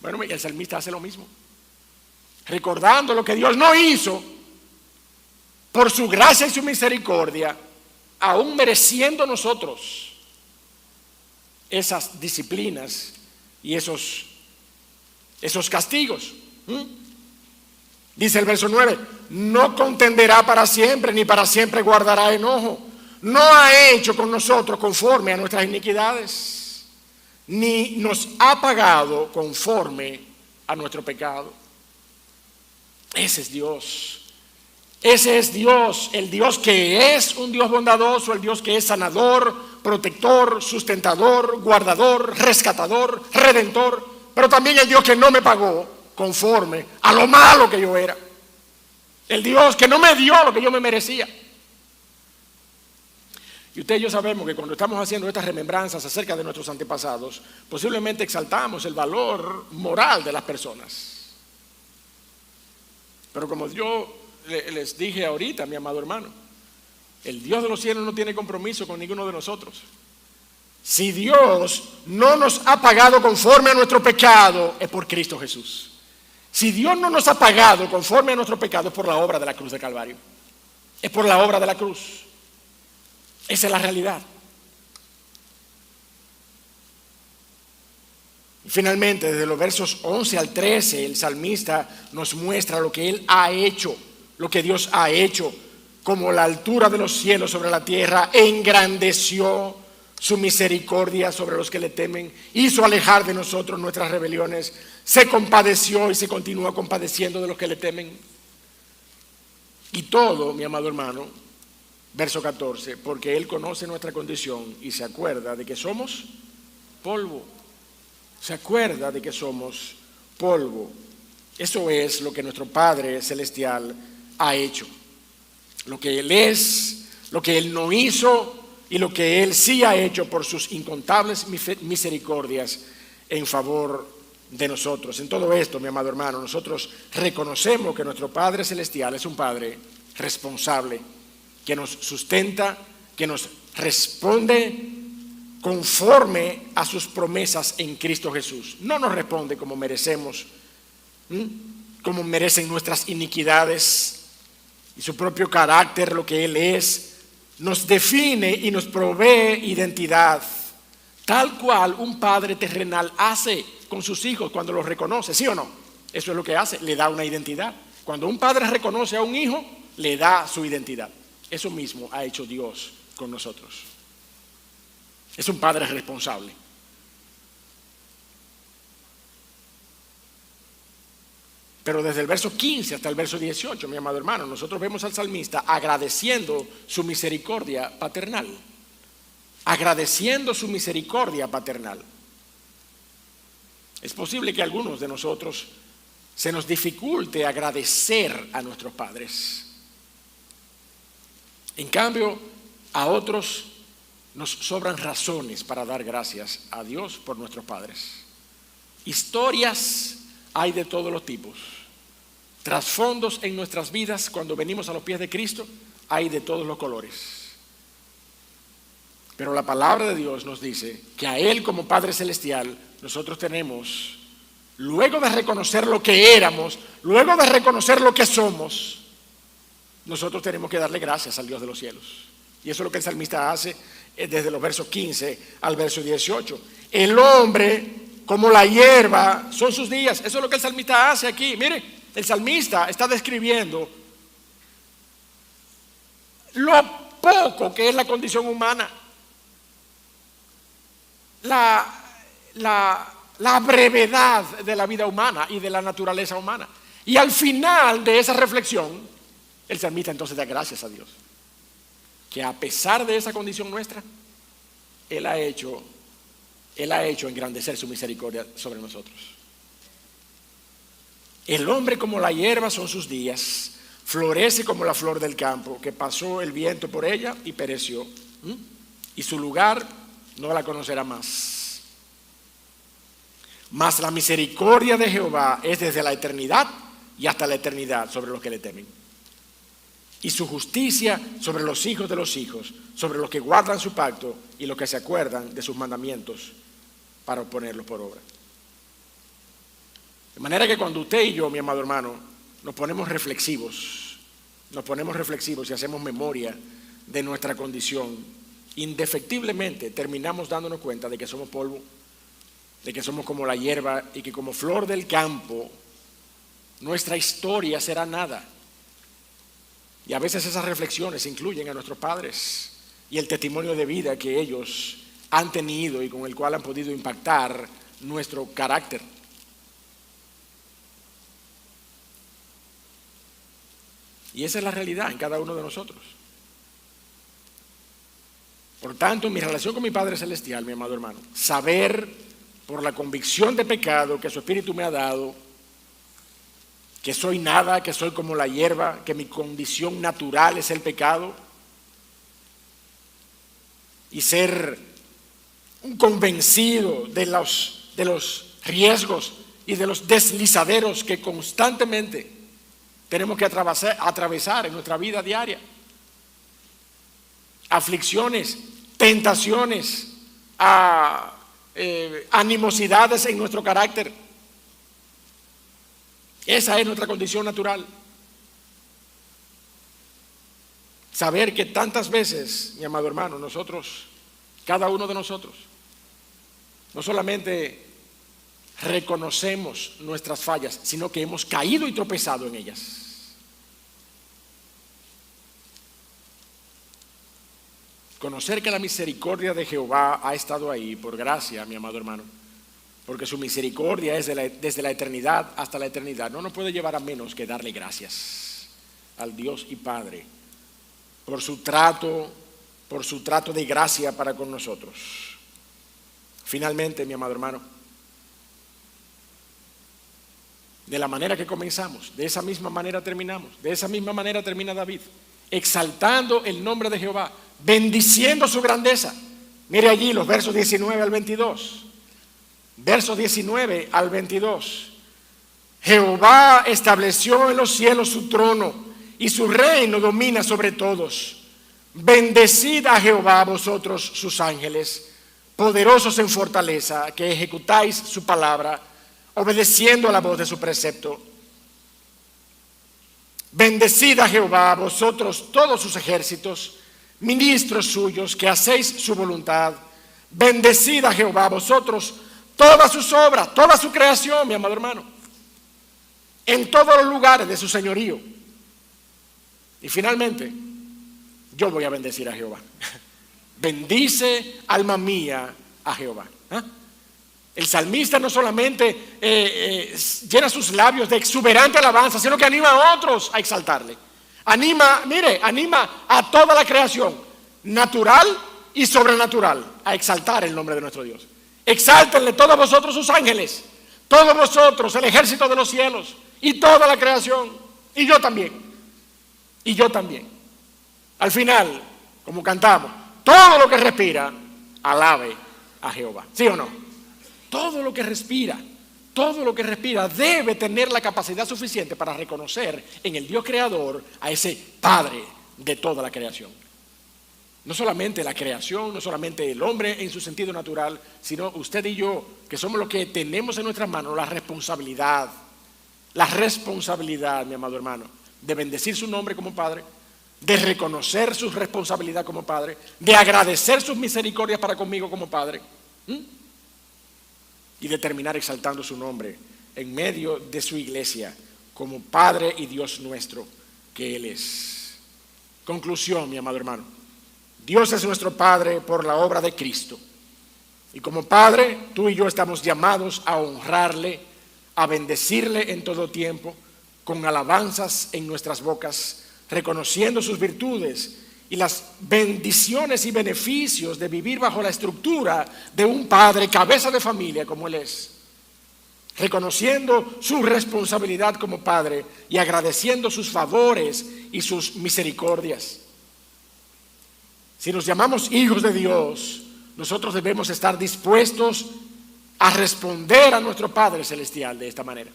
Bueno, y el salmista hace lo mismo, recordando lo que Dios no hizo por su gracia y su misericordia, aún mereciendo nosotros esas disciplinas y esos castigos. Dice el verso 9: no contenderá para siempre, ni para siempre guardará enojo. No ha hecho con nosotros conforme a nuestras iniquidades, ni nos ha pagado conforme a nuestro pecado. Ese es Dios. Ese es Dios, el Dios que es un Dios bondadoso, el Dios que es sanador, protector, sustentador, guardador, rescatador, redentor, pero también el Dios que no me pagó conforme a lo malo que yo era. El Dios que no me dio lo que yo me merecía. Y usted y yo sabemos que cuando estamos haciendo estas remembranzas acerca de nuestros antepasados, posiblemente exaltamos el valor moral de las personas. Pero como yo les dije ahorita, mi amado hermano, el Dios de los cielos no tiene compromiso con ninguno de nosotros. Si Dios no nos ha pagado conforme a nuestro pecado, es por Cristo Jesús. Si Dios no nos ha pagado conforme a nuestro pecado, es por la obra de la cruz de Calvario. Es por la obra de la cruz. Esa es la realidad. Y finalmente, desde los versos 11 al 13, el salmista nos muestra lo que Él ha hecho, lo que Dios ha hecho, como la altura de los cielos sobre la tierra, engrandeció su misericordia sobre los que le temen, hizo alejar de nosotros nuestras rebeliones, se compadeció y se continúa compadeciendo de los que le temen. Y todo, mi amado hermano, verso 14, porque Él conoce nuestra condición y se acuerda de que somos polvo. Se acuerda de que somos polvo. Eso es lo que nuestro Padre Celestial ha hecho. Lo que Él es, lo que Él no hizo y lo que Él sí ha hecho por sus incontables misericordias en favor de nosotros. En todo esto, mi amado hermano, nosotros reconocemos que nuestro Padre Celestial es un Padre responsable, que nos sustenta, que nos responde conforme a sus promesas en Cristo Jesús. No nos responde como merecemos, como merecen nuestras iniquidades, y su propio carácter, lo que Él es, nos define y nos provee identidad, tal cual un padre terrenal hace con sus hijos cuando los reconoce, ¿sí o no? Eso es lo que hace, le da una identidad. Cuando un padre reconoce a un hijo, le da su identidad. Eso mismo ha hecho Dios con nosotros. Es un padre responsable. Pero desde el verso 15 hasta el verso 18, mi amado hermano, nosotros vemos al salmista agradeciendo su misericordia paternal. Agradeciendo su misericordia paternal. Es posible que a algunos de nosotros se nos dificulte agradecer a nuestros padres. En cambio, a otros nos sobran razones para dar gracias a Dios por nuestros padres. Historias hay de todos los tipos. Trasfondos en nuestras vidas cuando venimos a los pies de Cristo hay de todos los colores. Pero la palabra de Dios nos dice que a Él como Padre Celestial nosotros tenemos, luego de reconocer lo que éramos, luego de reconocer lo que somos, nosotros tenemos que darle gracias al Dios de los cielos. Y eso es lo que el salmista hace desde los versos 15 al verso 18. El hombre como la hierba son sus días. Eso es lo que el salmista hace aquí. Mire, el salmista está describiendo lo poco que es la condición humana. La brevedad de la vida humana y de la naturaleza humana. Y al final de esa reflexión, el salmista entonces da gracias a Dios, que a pesar de esa condición nuestra, Él ha hecho engrandecer su misericordia sobre nosotros. El hombre como la hierba son sus días, florece como la flor del campo, que pasó el viento por ella y pereció, y su lugar no la conocerá más. Mas la misericordia de Jehová es desde la eternidad y hasta la eternidad sobre los que le temen. Y su justicia sobre los hijos de los hijos, sobre los que guardan su pacto y los que se acuerdan de sus mandamientos para ponerlos por obra. De manera que cuando usted y yo, mi amado hermano, nos ponemos reflexivos y hacemos memoria de nuestra condición, indefectiblemente terminamos dándonos cuenta de que somos polvo, de que somos como la hierba y que como flor del campo nuestra historia será nada. Y a veces esas reflexiones incluyen a nuestros padres y el testimonio de vida que ellos han tenido y con el cual han podido impactar nuestro carácter. Y esa es la realidad en cada uno de nosotros. Por tanto, en mi relación con mi Padre Celestial, mi amado hermano, saber por la convicción de pecado que su Espíritu me ha dado, que soy nada, que soy como la hierba, que mi condición natural es el pecado, y ser un convencido de los riesgos y de los deslizaderos que constantemente tenemos que atravesar en nuestra vida diaria. Aflicciones, tentaciones, animosidades en nuestro carácter. Esa es nuestra condición natural. Saber que tantas veces, mi amado hermano, nosotros, cada uno de nosotros, no solamente reconocemos nuestras fallas, sino que hemos caído y tropezado en ellas. Conocer que la misericordia de Jehová ha estado ahí por gracia, mi amado hermano, porque su misericordia es desde la eternidad hasta la eternidad, no nos puede llevar a menos que darle gracias al Dios y Padre por su trato de gracia para con nosotros. Finalmente, mi amado hermano, de la manera que comenzamos, de esa misma manera terminamos, de esa misma manera termina David, exaltando el nombre de Jehová, bendiciendo su grandeza. Mire allí los versos 19 al 22. Versos 19 al 22. Jehová estableció en los cielos su trono y su reino domina sobre todos. Bendecid a Jehová vosotros sus ángeles, poderosos en fortaleza, que ejecutáis su palabra, obedeciendo a la voz de su precepto. Bendecid a Jehová vosotros todos sus ejércitos, ministros suyos, que hacéis su voluntad. Bendecid a Jehová vosotros todas sus obras, toda su creación, mi amado hermano. en todos los lugares de su señorío. Y finalmente, yo voy a bendecir a Jehová. Bendice, alma mía, a Jehová. El salmista no solamente llena sus labios de exuberante alabanza, sino que anima a otros a exaltarle. Anima a toda la creación, natural y sobrenatural, a exaltar el nombre de nuestro Dios. Exáltenle todos vosotros sus ángeles, todos vosotros el ejército de los cielos y toda la creación, y yo también, Al final, como cantamos, todo lo que respira, alabe a Jehová. ¿Sí o no? Todo lo que respira debe tener la capacidad suficiente para reconocer en el Dios creador a ese Padre de toda la creación. No solamente la creación, no solamente el hombre en su sentido natural, sino usted y yo, que somos los que tenemos en nuestras manos la responsabilidad, mi amado hermano, de bendecir su nombre como Padre, de reconocer su responsabilidad como Padre, de agradecer sus misericordias para conmigo como Padre, y de terminar exaltando su nombre en medio de su iglesia como Padre y Dios nuestro que Él es. Conclusión, mi amado hermano. Dios es nuestro Padre por la obra de Cristo. Y como Padre, tú y yo estamos llamados a honrarle, a bendecirle en todo tiempo, con alabanzas en nuestras bocas, reconociendo sus virtudes y las bendiciones y beneficios de vivir bajo la estructura de un padre, cabeza de familia como Él es. Reconociendo su responsabilidad como Padre y agradeciendo sus favores y sus misericordias. Si nos llamamos hijos de Dios, nosotros debemos estar dispuestos a responder a nuestro Padre Celestial de esta manera.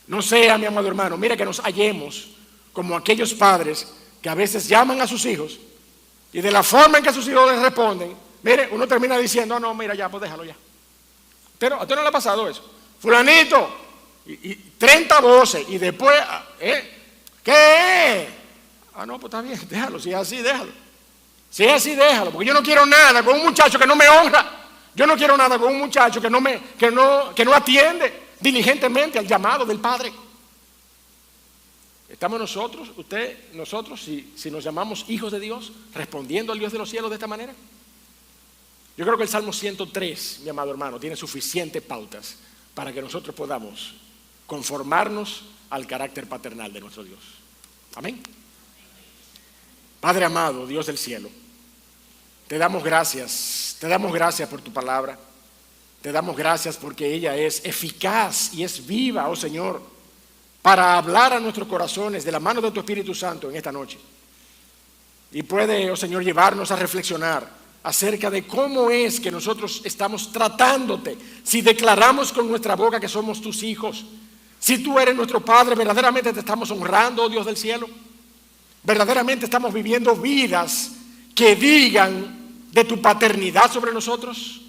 No sea, mi amado hermano, mira que nos hallemos como aquellos padres que a veces llaman a sus hijos y de la forma en que sus hijos les responden, mire, uno termina diciendo, no, mira ya, pues déjalo ya. ¿A usted no le ha pasado eso? Fulanito, y 30 voces, y después, ¿qué? No, pues está bien, déjalo, si es así, déjalo. Si es así, déjalo, porque yo no quiero nada con un muchacho que no me honra. Yo no quiero nada con un muchacho que no atiende diligentemente al llamado del Padre. ¿Estamos nosotros, si nos llamamos hijos de Dios, respondiendo al Dios de los cielos de esta manera? Yo creo que el Salmo 103, mi amado hermano, tiene suficientes pautas para que nosotros podamos conformarnos al carácter paternal de nuestro Dios. Amén. Padre amado, Dios del cielo, te damos gracias por tu palabra, te damos gracias porque ella es eficaz y es viva, oh Señor, para hablar a nuestros corazones de la mano de tu Espíritu Santo en esta noche. Y puede, oh Señor, llevarnos a reflexionar acerca de cómo es que nosotros estamos tratándote, si declaramos con nuestra boca que somos tus hijos, si tú eres nuestro Padre, verdaderamente te estamos honrando, oh Dios del cielo. ¿Verdaderamente estamos viviendo vidas que digan de tu paternidad sobre nosotros?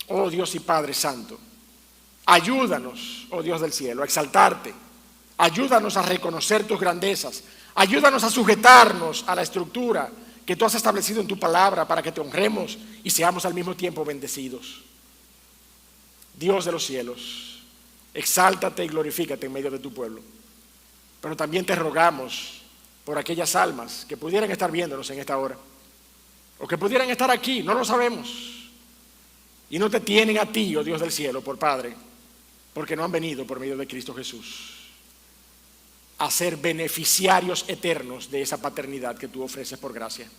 Oh Dios y Padre Santo, ayúdanos, oh Dios del cielo, a exaltarte. Ayúdanos a reconocer tus grandezas. Ayúdanos a sujetarnos a la estructura que tú has establecido en tu palabra para que te honremos y seamos al mismo tiempo bendecidos. Dios de los cielos, exáltate y glorifícate en medio de tu pueblo. Pero también te rogamos por aquellas almas que pudieran estar viéndonos en esta hora, o que pudieran estar aquí, no lo sabemos, y no te tienen a ti, oh Dios del cielo, por Padre, porque no han venido por medio de Cristo Jesús a ser beneficiarios eternos de esa paternidad que tú ofreces por gracia.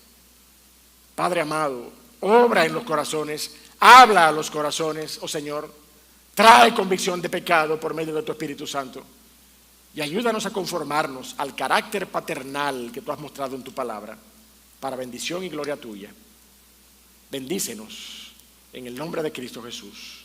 Padre amado, obra en los corazones, habla a los corazones, oh Señor, trae convicción de pecado por medio de tu Espíritu Santo. Y ayúdanos a conformarnos al carácter paternal que tú has mostrado en tu palabra, para bendición y gloria tuya. Bendícenos en el nombre de Cristo Jesús.